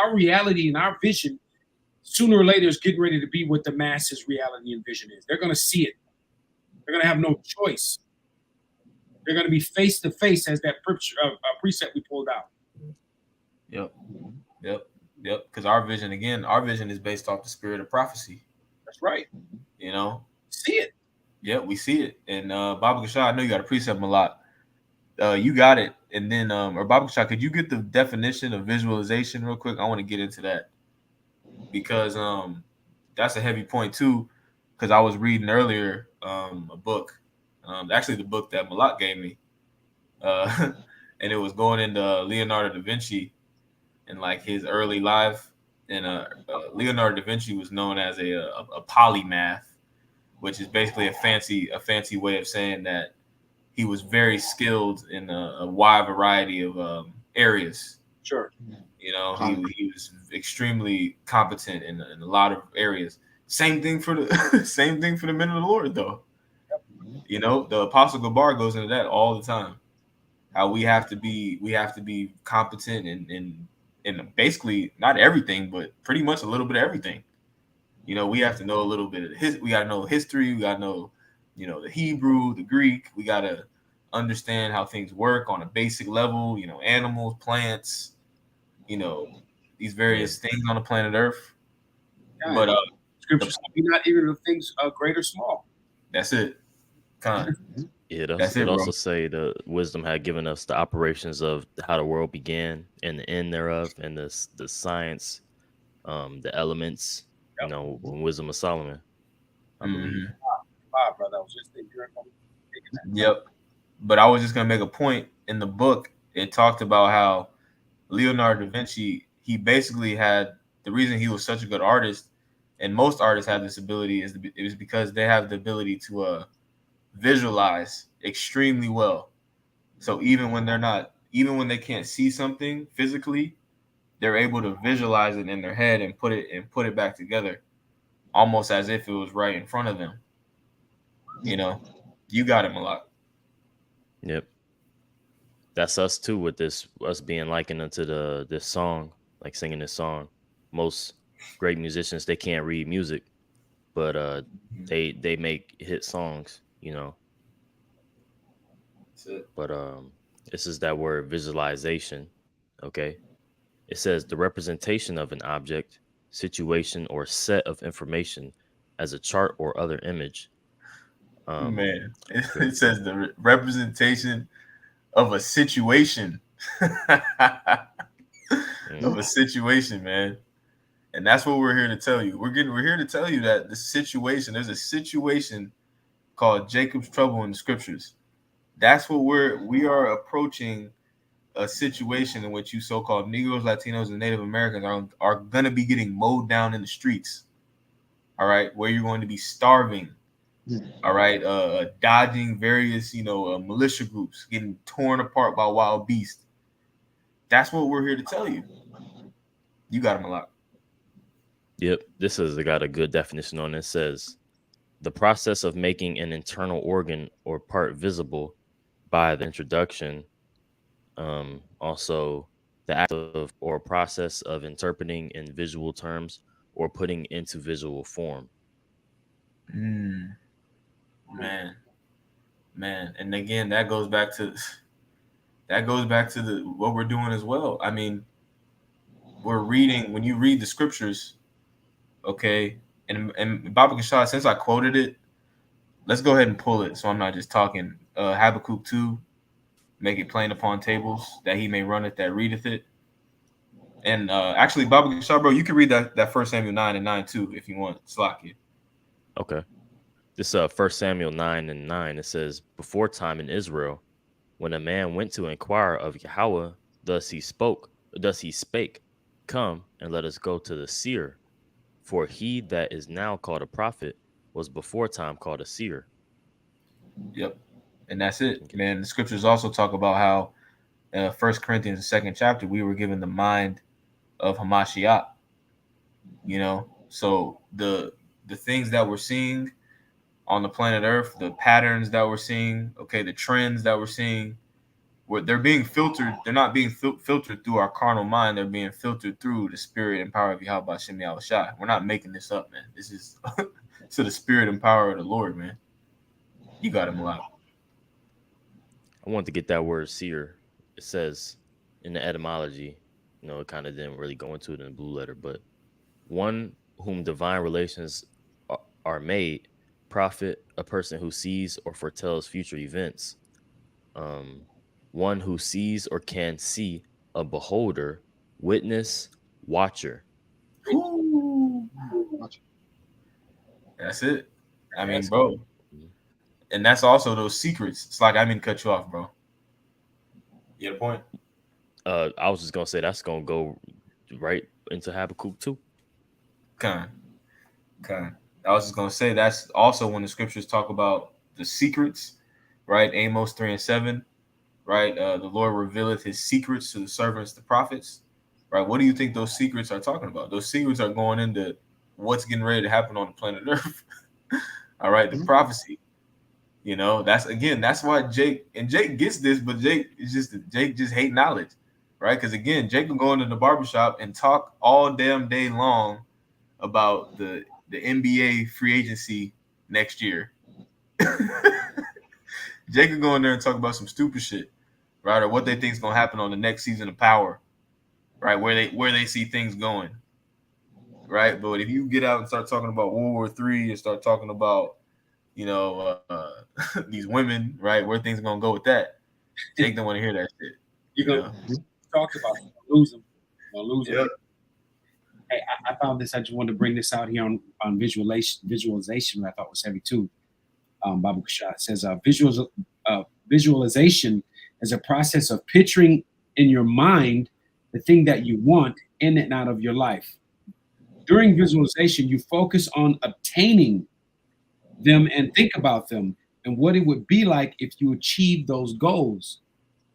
our reality and our vision, sooner or later, is getting ready to be what the masses' reality and vision is. They're going to see it. They're going to have no choice. They're going to be face to face, as that precept we pulled out. Yep. Because our vision is based off the spirit of prophecy. That's right. See it. Yeah, we see it. And Baba Gashad, I know you got a precept a lot. You got it. And then, or Baba Gashad, could you get the definition of visualization real quick? I want to get into that, because that's a heavy point too. Because I was reading earlier a book, actually the book that Malak gave me, and it was going into Leonardo da Vinci and like his early life. And Leonardo da Vinci was known as a polymath, which is basically a fancy way of saying that he was very skilled in a wide variety of areas. Sure. He was extremely competent in a lot of areas. Same thing for the men of the Lord, though. Yep. The Apostle Gabar goes into that all the time. How we have to be competent in basically not everything, but pretty much a little bit of everything. We have to know a little bit of we got to know history. We got to know the Hebrew, the Greek. We got to understand how things work on a basic level, animals, plants, these various things on the planet Earth. Yeah, But scriptures be not even of things great or small. That's it. It also say the wisdom had given us the operations of how the world began and the end thereof, and the science, the elements, wisdom of Solomon, I believe. Wow, brother, I was just thinking. Yep. But I was just gonna make a point in the book. It talked about how Leonardo da Vinci, he basically had the reason he was such a good artist, and most artists have this ability it was because they have the ability to visualize extremely well. So even when they can't see something physically, they're able to visualize it in their head and put it back together, almost as if it was right in front of them. You got him a lot. Yep. That's us too, with us being likened unto this song, like singing this song. Most great musicians, they can't read music, but they make hit songs, That's it. But this is that word visualization. Okay. It says the representation of an object, situation, or set of information as a chart or other image. Man, it says the representation of a situation. Of a situation, man. And that's what we're here to tell you. We're here to tell you that there's a situation called Jacob's trouble in the scriptures. That's what we are approaching, a situation in which you so-called Negroes, Latinos, and Native Americans are going to be getting mowed down in the streets. All right, where you're going to be starving. All right, dodging various, militia groups, getting torn apart by wild beasts. That's what we're here to tell you. You got them a lot. Yep, this has got a good definition on it. It says the process of making an internal organ or part visible by the introduction. Also, the act of or process of interpreting in visual terms or putting into visual form. Man, and again, that goes back to what we're doing as well. I mean, we're reading, when you read the scriptures, okay, and Baba Kashad, since I quoted it, let's go ahead and pull it so I'm not just talking. Habakkuk 2, make it plain upon tables that he may run it that readeth it. And actually, Baba Kashad, bro, you can read that 1 Samuel 9 and 9 too if you want. Slack it. Okay. This 1 Samuel 9 and 9, it says, before time in Israel, when a man went to inquire of Yahweh, thus he spake, come and let us go to the seer. For he that is now called a prophet was before time called a seer. Yep. And that's it, man. The scriptures also talk about how 1 Corinthians, the 2nd chapter, we were given the mind of Hamashiach. So the things that we're seeing on the planet Earth, the patterns that we're seeing, okay, the trends that we're seeing, they're being filtered. They're not being filtered through our carnal mind. They're being filtered through the spirit and power of Yahweh Shem Yahushua. We're not making this up, man. This is to the spirit and power of the Lord, man. You got him a lot. I want to get that word seer. It says in the etymology, it kind of didn't really go into it in the blue letter, but one whom divine relations are made, prophet, a person who sees or foretells future events, one who sees or can see, a beholder, witness, watcher. That's it. I mean, bro. And that's also those secrets. It's like, I didn't cut you off, bro. You get a point? I was just going to say that's going to go right into Habakkuk 2. I was just going to say that's also when the scriptures talk about the secrets, right? Amos 3 and 7, right? The Lord revealeth his secrets to the servants, the prophets, right? What do you think those secrets are talking about? Those secrets are going into what's getting ready to happen on the planet Earth. All right, the prophecy. That's why Jake gets this, but Jake just hate knowledge, right? Because again, Jake will go into the barbershop and talk all damn day long about the NBA free agency next year, Jay could go in there and talk about some stupid shit, right? Or what they think is gonna happen on the next season of Power, right? Where they see things going, right? But if you get out and start talking about World War III and start talking about, these women, right? Where things are gonna go with that, Jake don't want to hear that shit. You're gonna talk about it. Lose them. Lose them. Yep. Hey, I found this. I just wanted to bring this out here on visualization. I thought was heavy too. Babu Kashad says visualization is a process of picturing in your mind the thing that you want in and out of your life. During visualization, you focus on obtaining them and think about them and what it would be like if you achieve those goals.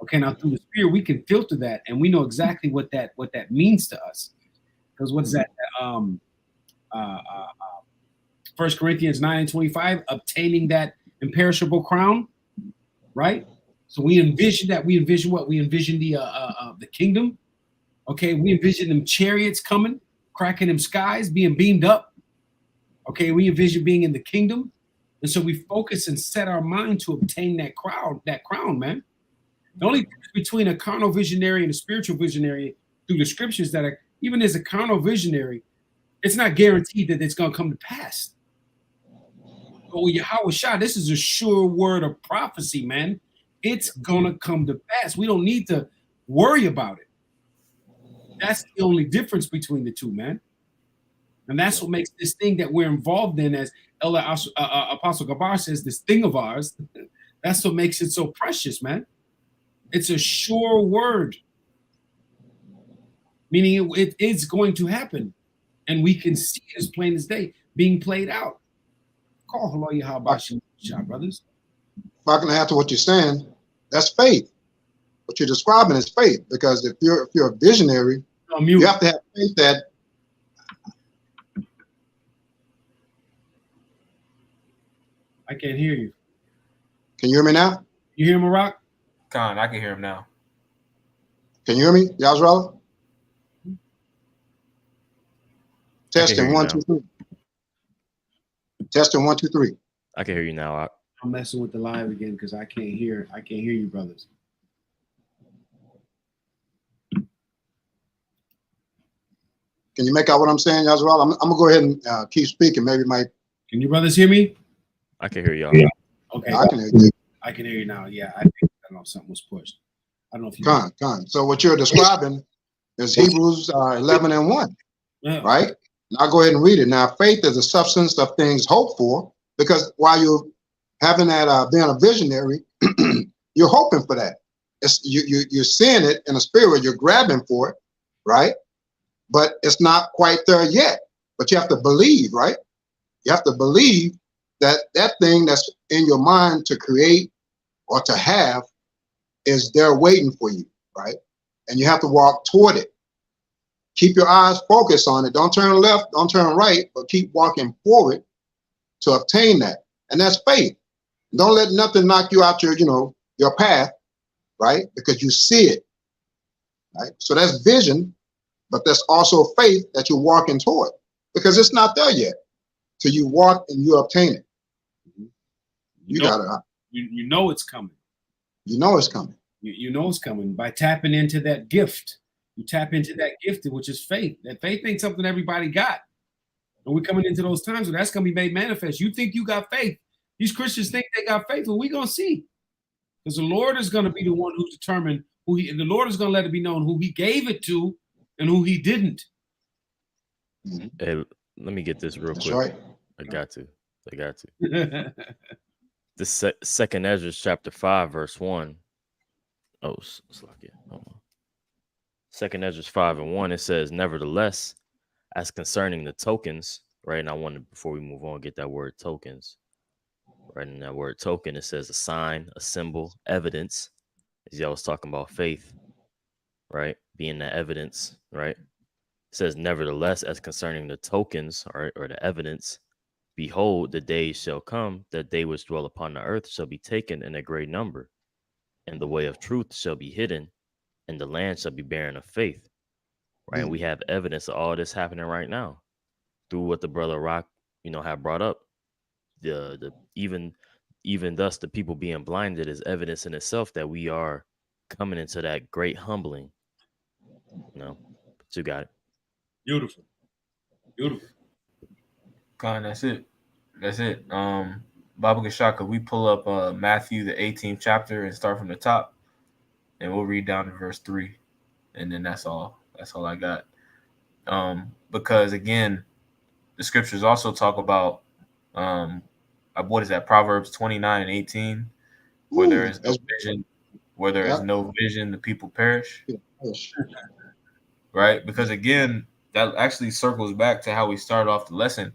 Okay, now through the Spirit, we can filter that, and we know exactly what that means to us. Because what's that? 1 Corinthians 9:25, obtaining that imperishable crown, right? So we envision that. We envision what? We envision the kingdom. Okay, we envision them chariots coming, cracking them skies, being beamed up. Okay, we envision being in the kingdom. And so we focus and set our mind to obtain that crown, man. The only difference between a carnal visionary and a spiritual visionary through the scriptures that are, even as a carnal visionary, it's not guaranteed that it's going to come to pass. But with Yahweh Shah, this is a sure word of prophecy, man. It's going to come to pass. We don't need to worry about it. That's the only difference between the two, man. And that's what makes this thing that we're involved in, as Apostle Gabar says, this thing of ours, that's what makes it so precious, man. It's a sure word, meaning it is going to happen. And we can see it as plain as day being played out. Call hello, Yahabashi, brothers. If I can add to what you're saying, that's faith. What you're describing is faith, because if you're a visionary, you have to have faith that. I can't hear you. Can you hear me now? You hear Marak? Khan, I can hear him now. Can you hear me, Yazrala? Testing 1, 2, 3. Testing 1, 2, 3. I can hear you now. I'm messing with the live again because I can't hear you, brothers. Can you make out what I'm saying, Yazrala? I'm gonna go ahead and keep speaking. Maybe Can you brothers hear me? I can hear y'all. Yeah. Okay. I can hear you. I can hear you now. Yeah, I don't know if something was pushed. I don't know if you. Con. So what you're describing is Hebrews 11:1, yeah. Right? And I'll go ahead and read it. Now, faith is the substance of things hoped for, because while you're having that being a visionary, you're hoping for that. You're seeing it in the spirit. You're grabbing for it, right? But it's not quite there yet. But you have to believe, right? You have to believe that thing that's in your mind to create or to have is there waiting for you, right? And you have to walk toward it. Keep your eyes focused on it. Don't turn left, don't turn right, but keep walking forward to obtain that. And that's faith. Don't let nothing knock you out your path, right? Because you see it, right? So that's vision, but that's also faith that you're walking toward, because it's not there yet. So you walk and you obtain it. You know it's coming. You know it's coming. You know it's coming by tapping into that gift. You tap into that gift, which is faith. That faith ain't something everybody got. And we're coming into those times where that's going to be made manifest. You think you got faith. These Christians think they got faith. Well, we're going to see. Because the Lord is going to be the one who determined the Lord is going to let it be known who he gave it to and who he didn't. Hey, let me get this real quick. Right. I got to. The second Ezra chapter 5, verse 1. Oh, Slakia. Second Ezra 5:1, it says, nevertheless, as concerning the tokens, right? And I wanted, before we move on, get that word tokens. Right, in that word token, it says a sign, a symbol, evidence. As y'all was talking about faith, right? Being the evidence, right? It says, nevertheless, as concerning the tokens, or the evidence, behold, the days shall come that they which dwell upon the earth shall be taken in a great number, and the way of truth shall be hidden, and the land shall be barren of faith. Right. And we have evidence of all this happening right now through what the brother Rock, have brought up. Even even thus the people being blinded is evidence in itself that we are coming into that great humbling. But you got it. Beautiful. That's it. Baba Gashaka, we pull up Matthew the 18th chapter and start from the top, and we'll read down to verse 3, and then that's all I got. Because again, the scriptures also talk about what is that, Proverbs 29 and 18, where there is no vision, the people perish. Right? Because again, that actually circles back to how we started off the lesson.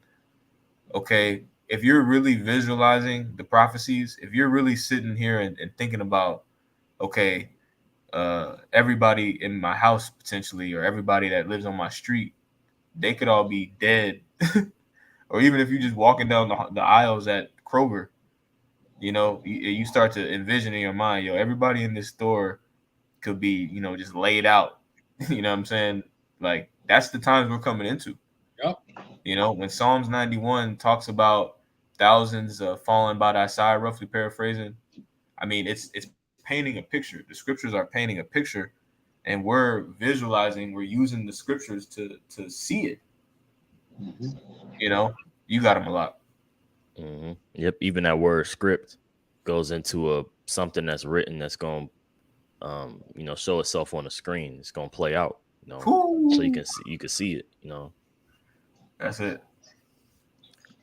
Okay, if you're really visualizing the prophecies, if you're really sitting here and thinking about, okay, everybody in my house potentially, or everybody that lives on my street, they could all be dead. Or even if you're just walking down the aisles at Kroger, you start to envision in your mind, everybody in this store could be, just laid out. You know what I'm saying? Like, that's the times we're coming into. Yep. When Psalms 91 talks about thousands falling by thy side, roughly paraphrasing, I mean, it's painting a picture. The scriptures are painting a picture, and we're visualizing, we're using the scriptures to see it. You got them a lot. Yep. Even that word script goes into something that's written that's going to show itself on the screen. It's going to play out, so you can see it, That's it.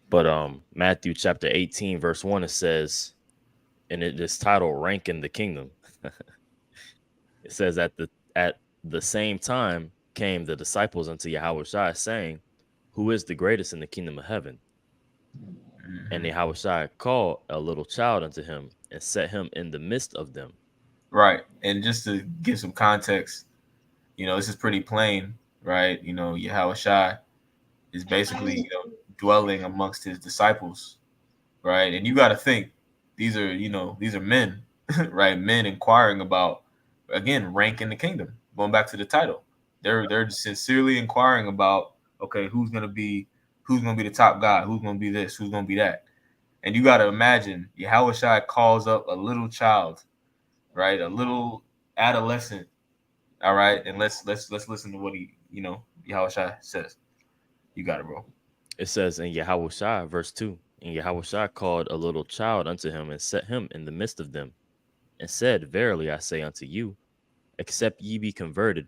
But Matthew chapter 18 verse 1, it says, and it is titled "Rank in the Kingdom." It says, at the same time came the disciples unto Yahushua, saying, "Who is the greatest in the kingdom of heaven?" And Yahushua called a little child unto him and set him in the midst of them. Right. And just to give some context, this is pretty plain, right? Yahushua is basically, dwelling amongst his disciples, right? And you got to think, these are men, right? Men inquiring about, again, rank in the kingdom. Going back to the title, they're sincerely inquiring about, okay, who's gonna be the top guy? Who's gonna be this? Who's gonna be that? And you got to imagine, Yahushua calls up a little child, right? A little adolescent. All right, and let's listen to what Yahushua says. You got it, bro. It says in Yahushua, verse 2, and Yahushua called a little child unto him and set him in the midst of them, and said, Verily I say unto you, except ye be converted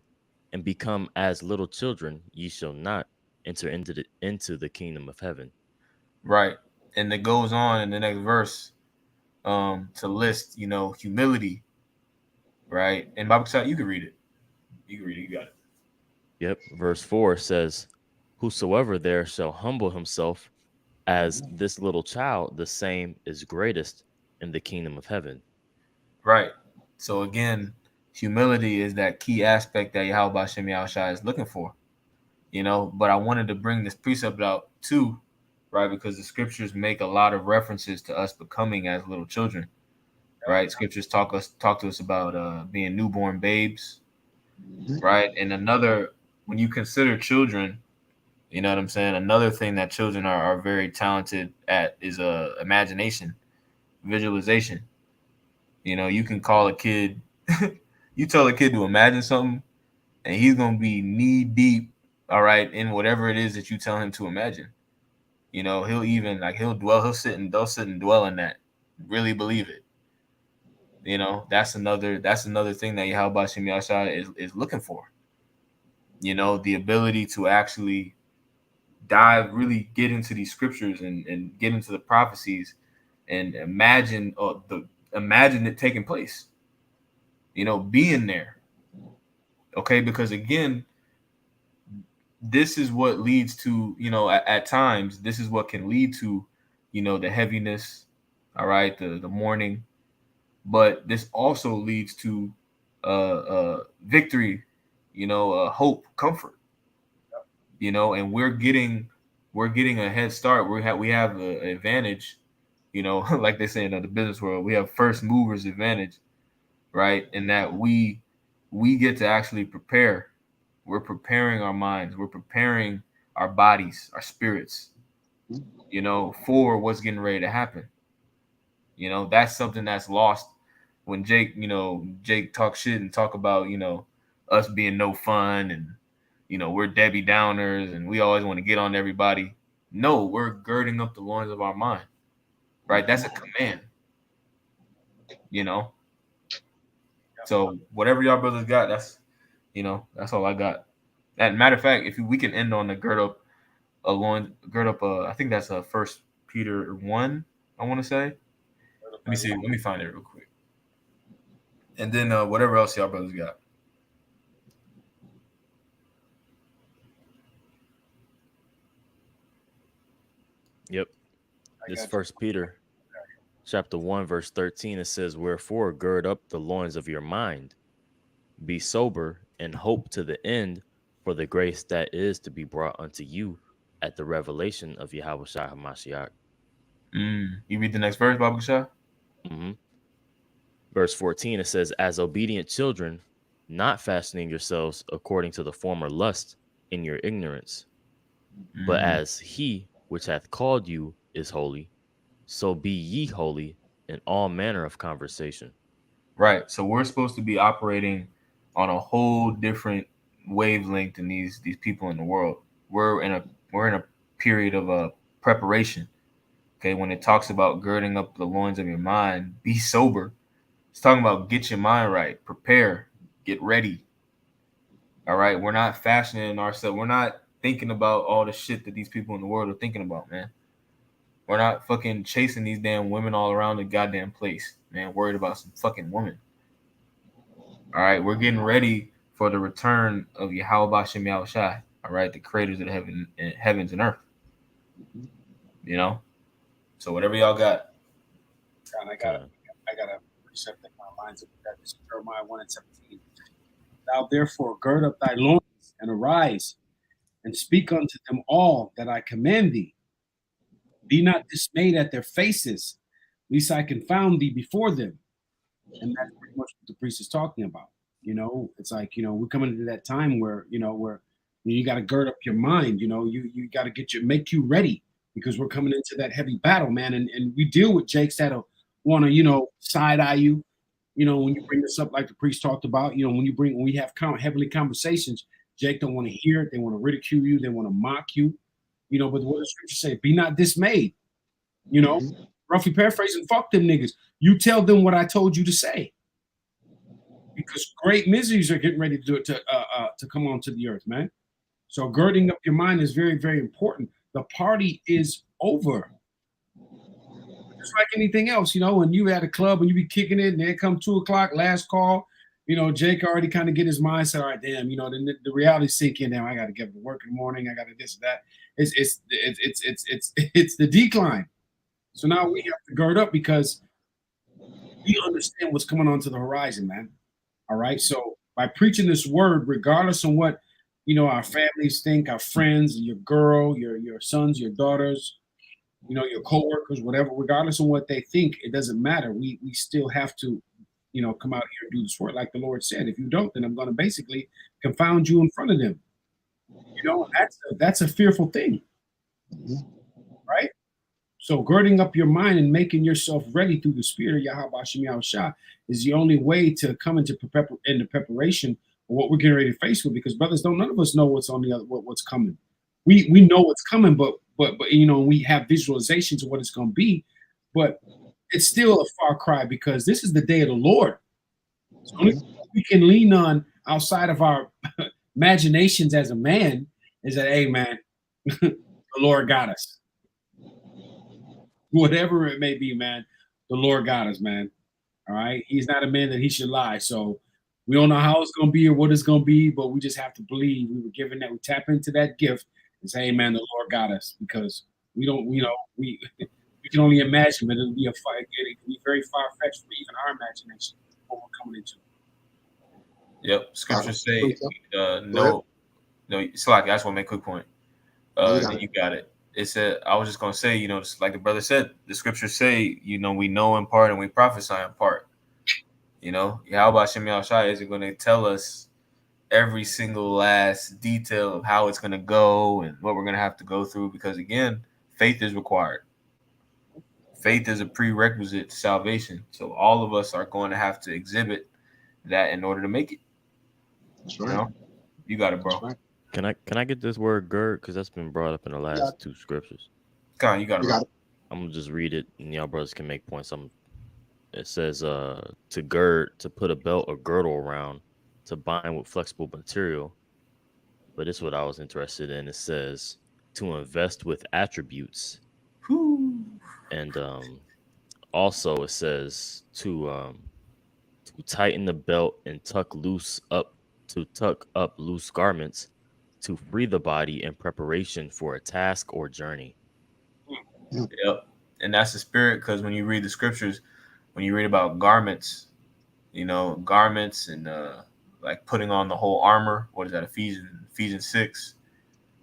and become as little children, ye shall not enter into the kingdom of heaven. Right. And it goes on in the next verse to list, humility. Right. And Bible Chat, you can read it. You got it. Yep. Verse 4 says, Whosoever there shall humble himself as this little child, the same is greatest in the kingdom of heaven. Right. So again, humility is that key aspect that Yahweh Shem Yahushua is looking for. But I wanted to bring this precept out too, right? Because the scriptures make a lot of references to us becoming as little children. Right. Scriptures talk to us about being newborn babes. Right. And when you consider children, you know what I'm saying? Another thing that children are very talented at is imagination, visualization. You can call a kid, you tell a kid to imagine something, and he's going to be knee deep, all right, in whatever it is that you tell him to imagine. He'll even, they'll sit and dwell in that, really believe it. That's another thing that Yahweh Shem Yahushua is looking for. The ability to actually really get into these scriptures and get into the prophecies and imagine it taking place, being there. Okay. Because again, this is what leads to, at times, this is what can lead to, the heaviness. All right. The mourning, but this also leads to victory, hope, comfort. And we're getting a head start. We have an advantage, like they say in the business world, we have first movers advantage, right? In that we get to actually prepare. We're preparing our minds. We're preparing our bodies, our spirits, for what's getting ready to happen. You know, that's something that's lost when Jake talk shit and talk about, us being no fun and, we're Debbie Downers and we always want to get on everybody. No, we're girding up the loins of our mind, right? That's a command, So whatever y'all brothers got, that's all I got. And matter of fact, if we can end on the gird up I think that's a 1 Peter 1, I want to say. Let me see. Let me find it real quick. And then whatever else y'all brothers got. Yep. This 1 Peter chapter 1, verse 13, it says, "Wherefore gird up the loins of your mind, be sober, and hope to the end for the grace that is to be brought unto you at the revelation of Yahushua HaMashiach." You read the next verse, Baba Shah? Mm-hmm. Verse 14, it says, "As obedient children, not fashioning yourselves according to the former lust in your ignorance, but as he which hath called you is holy, so be ye holy in all manner of conversation." Right. So we're supposed to be operating on a whole different wavelength than these people in the world. We're in a period of preparation. Okay, when it talks about girding up the loins of your mind, be sober. It's talking about get your mind right, prepare, get ready. All right, we're not fashioning ourselves. We're not thinking about all the shit that these people in the world are thinking about, man. We're not fucking chasing these damn women all around the goddamn place, man. Worried about some fucking woman. All right, we're getting ready for the return of Yahweh Bashem Yahushai. All right, the creators of the heavens and earth. So whatever y'all got. I got a precept that kind of lines up with that. This is Jeremiah 1:17. "Thou therefore gird up thy loins and arise, and speak unto them all that I command thee. Be not dismayed at their faces, lest I confound thee before them." And that's pretty much what the priest is talking about. It's like, we're coming into that time where you got to gird up your mind. You got to make you ready, because we're coming into that heavy battle, man. And we deal with Jakes that'll want to, side eye you. When you bring this up, like the priest talked about, when we have heavenly conversations, Jake don't want to hear it. They want to ridicule you. They want to mock you. But what does Scripture say? Be not dismayed. Roughly paraphrasing, fuck them niggas. You tell them what I told you to say, because great miseries are getting ready to come onto the earth, man. So girding up your mind is very, very important. The party is over. Just like anything else, when you at a club and you be kicking it, and there come 2:00, last call, Jake already kind of get his mindset. All right, damn, the reality sink in. Now I got to get to work in the morning. I got to this and that. It's the decline. So now we have to gird up, because we understand what's coming onto the horizon, man. All right. So by preaching this word, regardless of what our families think, our friends, your girl, your sons, your daughters, your coworkers, whatever, regardless of what they think, it doesn't matter. We still have to, come out here and do this work, like the Lord said. If you don't, then I'm going to basically confound you in front of them. That's a fearful thing, right? So girding up your mind and making yourself ready through the Spirit of Yahweh Bashem Yahushua is the only way to come into preparation of what we're getting ready to face with. Because brothers, none of us know what's on the other, what's coming. We know what's coming, but we have visualizations of what it's going to be, but it's still a far cry, because this is the day of the Lord. So the only thing we can lean on outside of our imaginations as a man is that, hey man, the Lord got us. Whatever it may be, man, the Lord got us, man. All right. He's not a man that he should lie. So we don't know how it's going to be or what it's going to be, but we just have to believe we were given that. We tap into that gift and say, hey, man, the Lord got us, because we don't, we can only imagine, but it'll be it can be very far fetched for even our imagination what we're coming into. Yep. Scriptures say, no, Slack, I just want to make a quick point. You got it. It said, I was just going to say, just like the brother said, the scriptures say, we know in part and we prophesy in part. Yahweh Bashem Yahushua isn't going to tell us every single last detail of how it's going to go and what we're going to have to go through, because, again, faith is required. faith is a prerequisite to salvation. So all of us are going to have to exhibit that in order to make it. That's right. You know? You got it, bro. That's right. Can I get this word gird? Because that's been brought up in the last two scriptures. Come on, you got it, bro. I'm gonna just read it, and y'all brothers can make points. It says to gird, to put a belt or girdle around, to bind with flexible material. But this is what I was interested in. It says to invest with attributes. Whew. And also it says to tighten the belt and tuck up loose garments, to free the body in preparation for a task or journey. Yep. And that's the spirit, because when you read the scriptures, when you read about garments, you know, garments and like putting on the whole armor, what is that, Ephesians 6?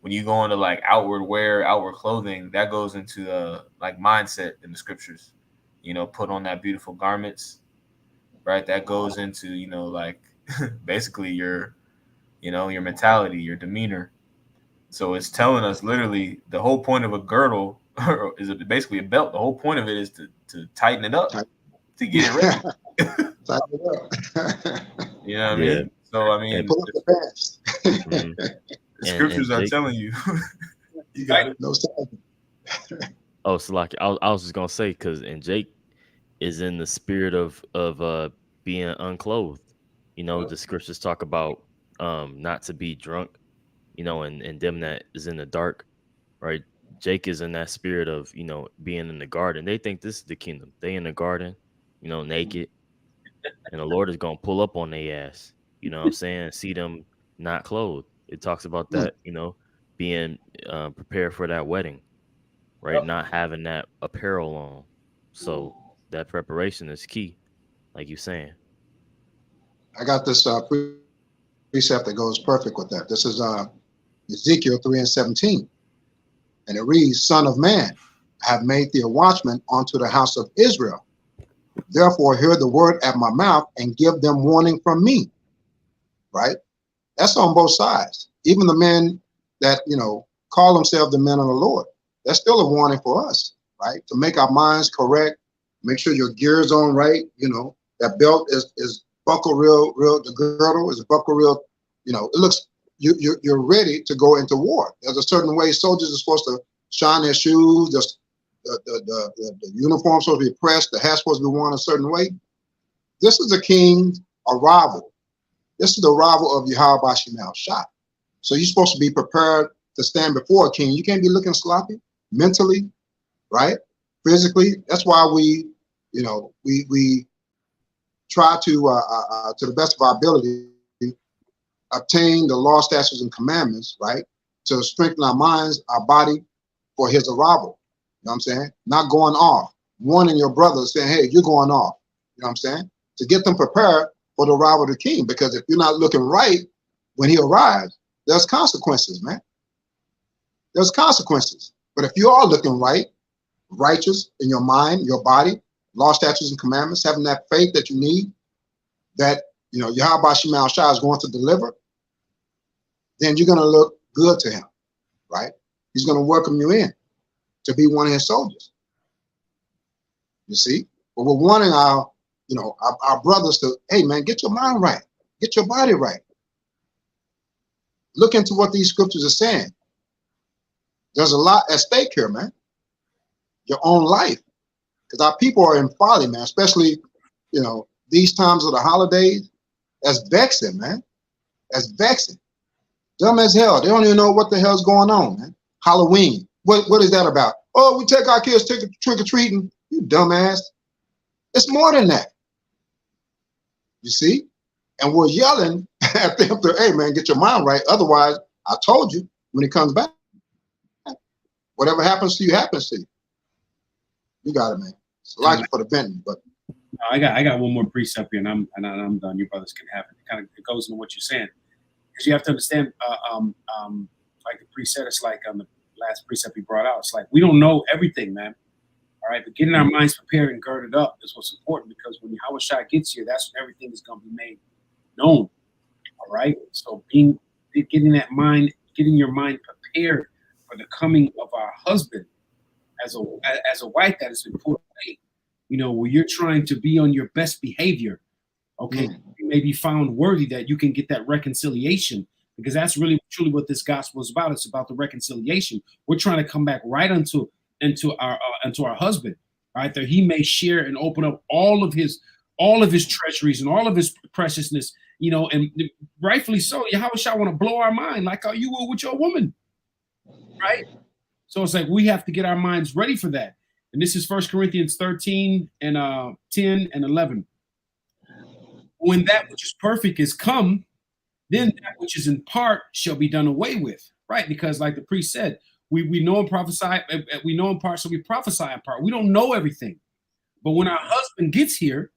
When you go into like outward wear, outward clothing, that goes into like mindset in the scriptures. You know, put on that beautiful garments, right? That goes into, you know, like basically your mentality, your demeanor. So it's telling us literally the whole point of a girdle is basically a belt. The whole point of it is to tighten it up, to get it ready. Tighten it up. You know what I mean? So I mean, pull up the pants. The scriptures are telling you. You got it. No sign. Oh, so like I was just gonna say, because Jake is in the spirit of being unclothed. You know, the scriptures talk about not to be drunk, you know, and them that is in the dark, right? Jake is in that spirit of, you know, being in the garden. They think this is the kingdom. They in the garden, you know, naked, and the Lord is gonna pull up on their ass. You know what I'm saying? See them not clothed. It talks about that, you know, being prepared for that wedding, right? Yep. Not having that apparel on. So that preparation is key, like you're saying. I got this precept that goes perfect with that. This is Ezekiel 3:17. And it reads, Son of man, I have made thee a watchman unto the house of Israel. Therefore, hear the word at my mouth and give them warning from me. Right? That's on both sides. Even the men that, you know, call themselves the men of the Lord, that's still a warning for us, right? To make our minds correct, make sure your gear's on right, you know, that belt is buckle real, the girdle is buckle real, you know, it looks, you're ready to go into war. There's a certain way soldiers are supposed to shine their shoes, the uniform supposed to be pressed, the hat's supposed to be worn a certain way. This is a king's arrival. This is the arrival of Yahweh Shemel Shah. So you're supposed to be prepared to stand before a king. You can't be looking sloppy mentally, right? Physically. That's why we, you know, we try to the best of our ability, obtain the law, statutes, and commandments, right? To strengthen our minds, our body for his arrival. You know what I'm saying? Not going off. Warning your brother saying, hey, you're going off. You know what I'm saying? To get them prepared for the arrival of the king. Because if you're not looking right when he arrives, there's consequences, man. There's consequences. But if you are looking right, righteous in your mind, your body, law, statutes, and commandments, having that faith that you need, that, you know, Yahweh Shemel Shah is going to deliver, then you're going to look good to him, right? He's going to welcome you in to be one of his soldiers. You see? But we're wanting our, you know, our brothers to, hey, man, get your mind right. Get your body right. Look into what these scriptures are saying. There's a lot at stake here, man. Your own life. Because our people are in folly, man, especially, you know, these times of the holidays. That's vexing, man. That's vexing. Dumb as hell. They don't even know what the hell's going on, man. Halloween. What is that about? Oh, we take our kids trick-or-treating. You dumbass. It's more than that. You see? And we're yelling at them to, hey, man, get your mind right. Otherwise, I told you, when he comes back, whatever happens to you, happens to you. You got it, man. It's Elijah for the Benton, but I got one more precept here, and I'm done. You brothers can have it. It goes into what you're saying, because you have to understand. Like the precept, it's like on the last precept he brought out. It's like we don't know everything, man. All right, but getting our minds prepared and girded up is what's important, because when Yahweh Shai gets here, that's when everything is going to be made known. All right, so getting your mind prepared for the coming of our husband. as a wife that has been pulled away, you know, where you're trying to be on your best behavior, okay, you may be found worthy that you can get that reconciliation, because that's really truly what this gospel is about. It's about the reconciliation. We're trying to come back right into our husband, right? That he may share and open up all of his treasuries and all of his preciousness, you know, and rightfully so. Yahweh Shah want to blow our mind like how you will with your woman, right? So it's like we have to get our minds ready for that. And this is 1 Corinthians 13 and 10 and 11. When that which is perfect is come, then that which is in part shall be done away with, right? Because like the priest said, we know and prophesy, we know in part, so we prophesy in part. We don't know everything. But when our husband gets here,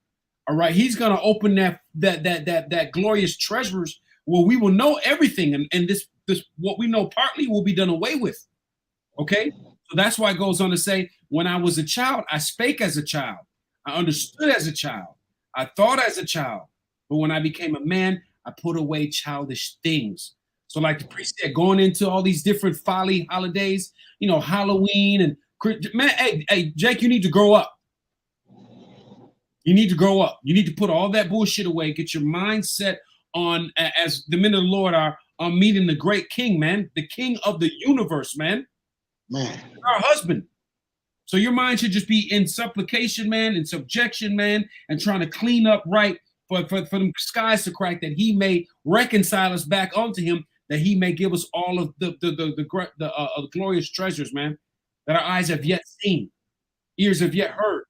all right, he's gonna open that glorious treasures where we will know everything, and this what we know partly will be done away with. Okay, so that's why it goes on to say, when I was a child, I spake as a child, I understood as a child, I thought as a child, but when I became a man, I put away childish things. So, like the priest said, going into all these different folly holidays, you know, Halloween and man, hey, Jake, you need to grow up. You need to grow up. You need to put all that bullshit away. Get your mindset on, as the men of the Lord are, on meeting the great King, man, the King of the universe, man. Our husband. So your mind should just be in supplication, man, in subjection, man, and trying to clean up right for the skies to crack, that he may reconcile us back onto him, that he may give us all of the glorious treasures, man, that our eyes have yet seen, ears have yet heard.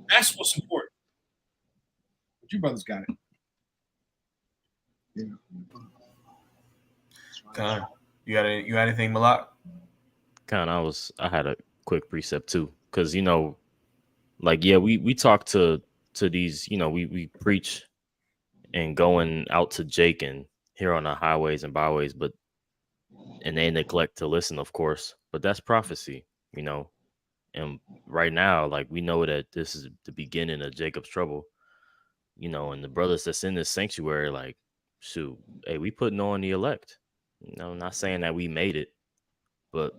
That's what's important. But you brothers got it. God, you got anything, Malak? I had a quick precept too, because you know, like we talk to these, you know, we preach and going out to Jake and here on the highways and byways, and they neglect to listen, of course. But that's prophecy, you know. And right now, like, we know that this is the beginning of Jacob's trouble, you know, and the brothers that's in this sanctuary, like, shoot, hey, we putting on the elect. You know, I'm not saying that we made it, but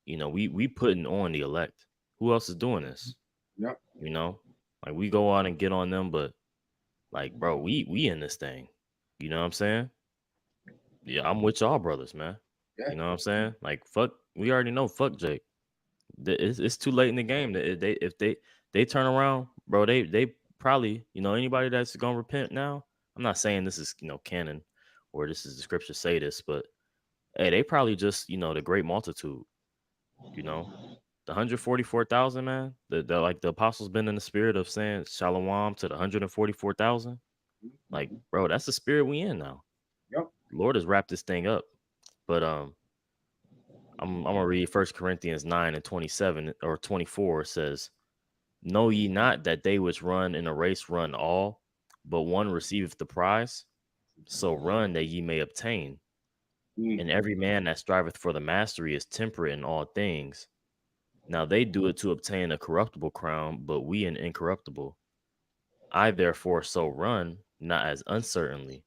you know, we putting on the elect. Who else is doing this? Yep. You know, like, we go out and get on them, but like, bro, we in this thing. You know what I'm saying? Yeah, I'm with y'all brothers, man. Yeah. You know what I'm saying? Like, fuck, we already know, fuck Jake. It's too late in the game. If they turn around, bro, they probably, you know, anybody that's gonna repent now. I'm not saying this is, you know, canon or this is the scripture say this, but hey, they probably just, you know, the great multitude. You know, the 144,000, man. The like the apostles been in the spirit of saying shalom to the 144,000. Like, bro, that's the spirit we in now. Yep. Lord has wrapped this thing up. But I'm gonna read 1 Corinthians 9 and 27 or 24. It says, know ye not that they which run in a race run all, but one receiveth the prize? So run that ye may obtain. And every man that striveth for the mastery is temperate in all things. Now they do it to obtain a corruptible crown, but we an incorruptible. I therefore so run, not as uncertainly.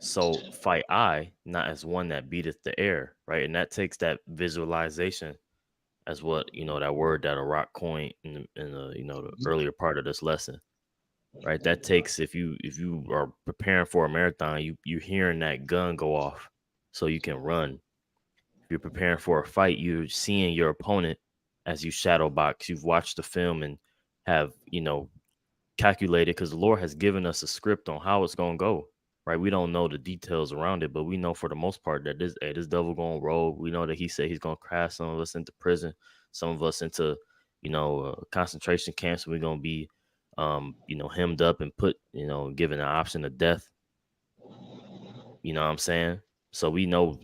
So fight I, not as one that beateth the air, right? And that takes that visualization as what, you know, that word that a rock coined in the you know, the earlier part of this lesson, right? That takes, if you are preparing for a marathon, you're hearing that gun go off so you can run. If you're preparing for a fight, you're seeing your opponent as you shadow box. You've watched the film and have, you know, calculated, because the Lord has given us a script on how it's gonna go. Right, we don't know the details around it, but we know for the most part that this devil gonna roll. We know that he said he's gonna crash some of us into prison, some of us into, you know, concentration camps. We're gonna be, you know, hemmed up and put, you know, given an option of death. You know what I'm saying? So we know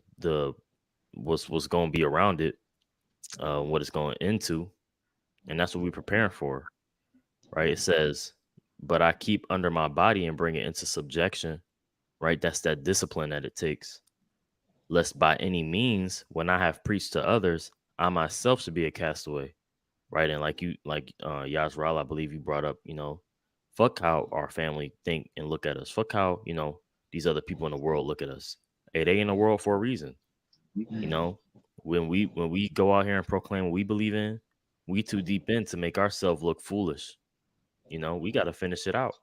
what's gonna be around it, what it's going into, and that's what we're preparing for. Right? It says, "But I keep under my body and bring it into subjection." Right? That's that discipline that it takes. Lest by any means, when I have preached to others, I myself should be a castaway. Right? And like Yazral, I believe you brought up, you know, fuck how our family think and look at us. Fuck how, you know, these other people in the world look at us. Hey, they in the world for a reason. You know, when we go out here and proclaim what we believe in, we too deep in to make ourselves look foolish. You know, we got to finish it out,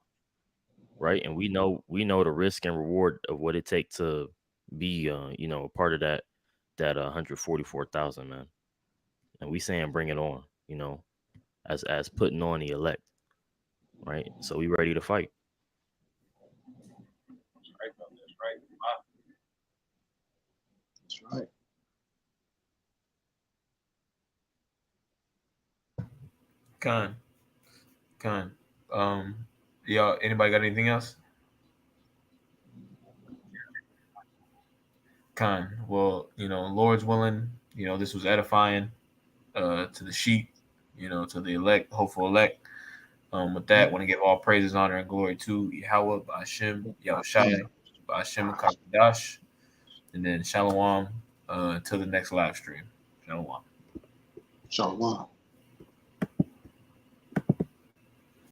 right? And we know the risk and reward of what it takes to be, a part of that 144,000, man. And we saying bring it on, as putting on the elect, right? So we ready to fight. That's right, brother. That's right. Wow. That's right. Con. Y'all, anybody got anything else? Con. Well, Lord's willing, this was edifying to the sheep, to the elect, hopeful elect. With that, want to give all praises, honor, and glory to Yahweh, Ba'ashem, Yahushai, Ba'ashem, Kakadash, and then Shalom till the next live stream. Shalom. Shalom.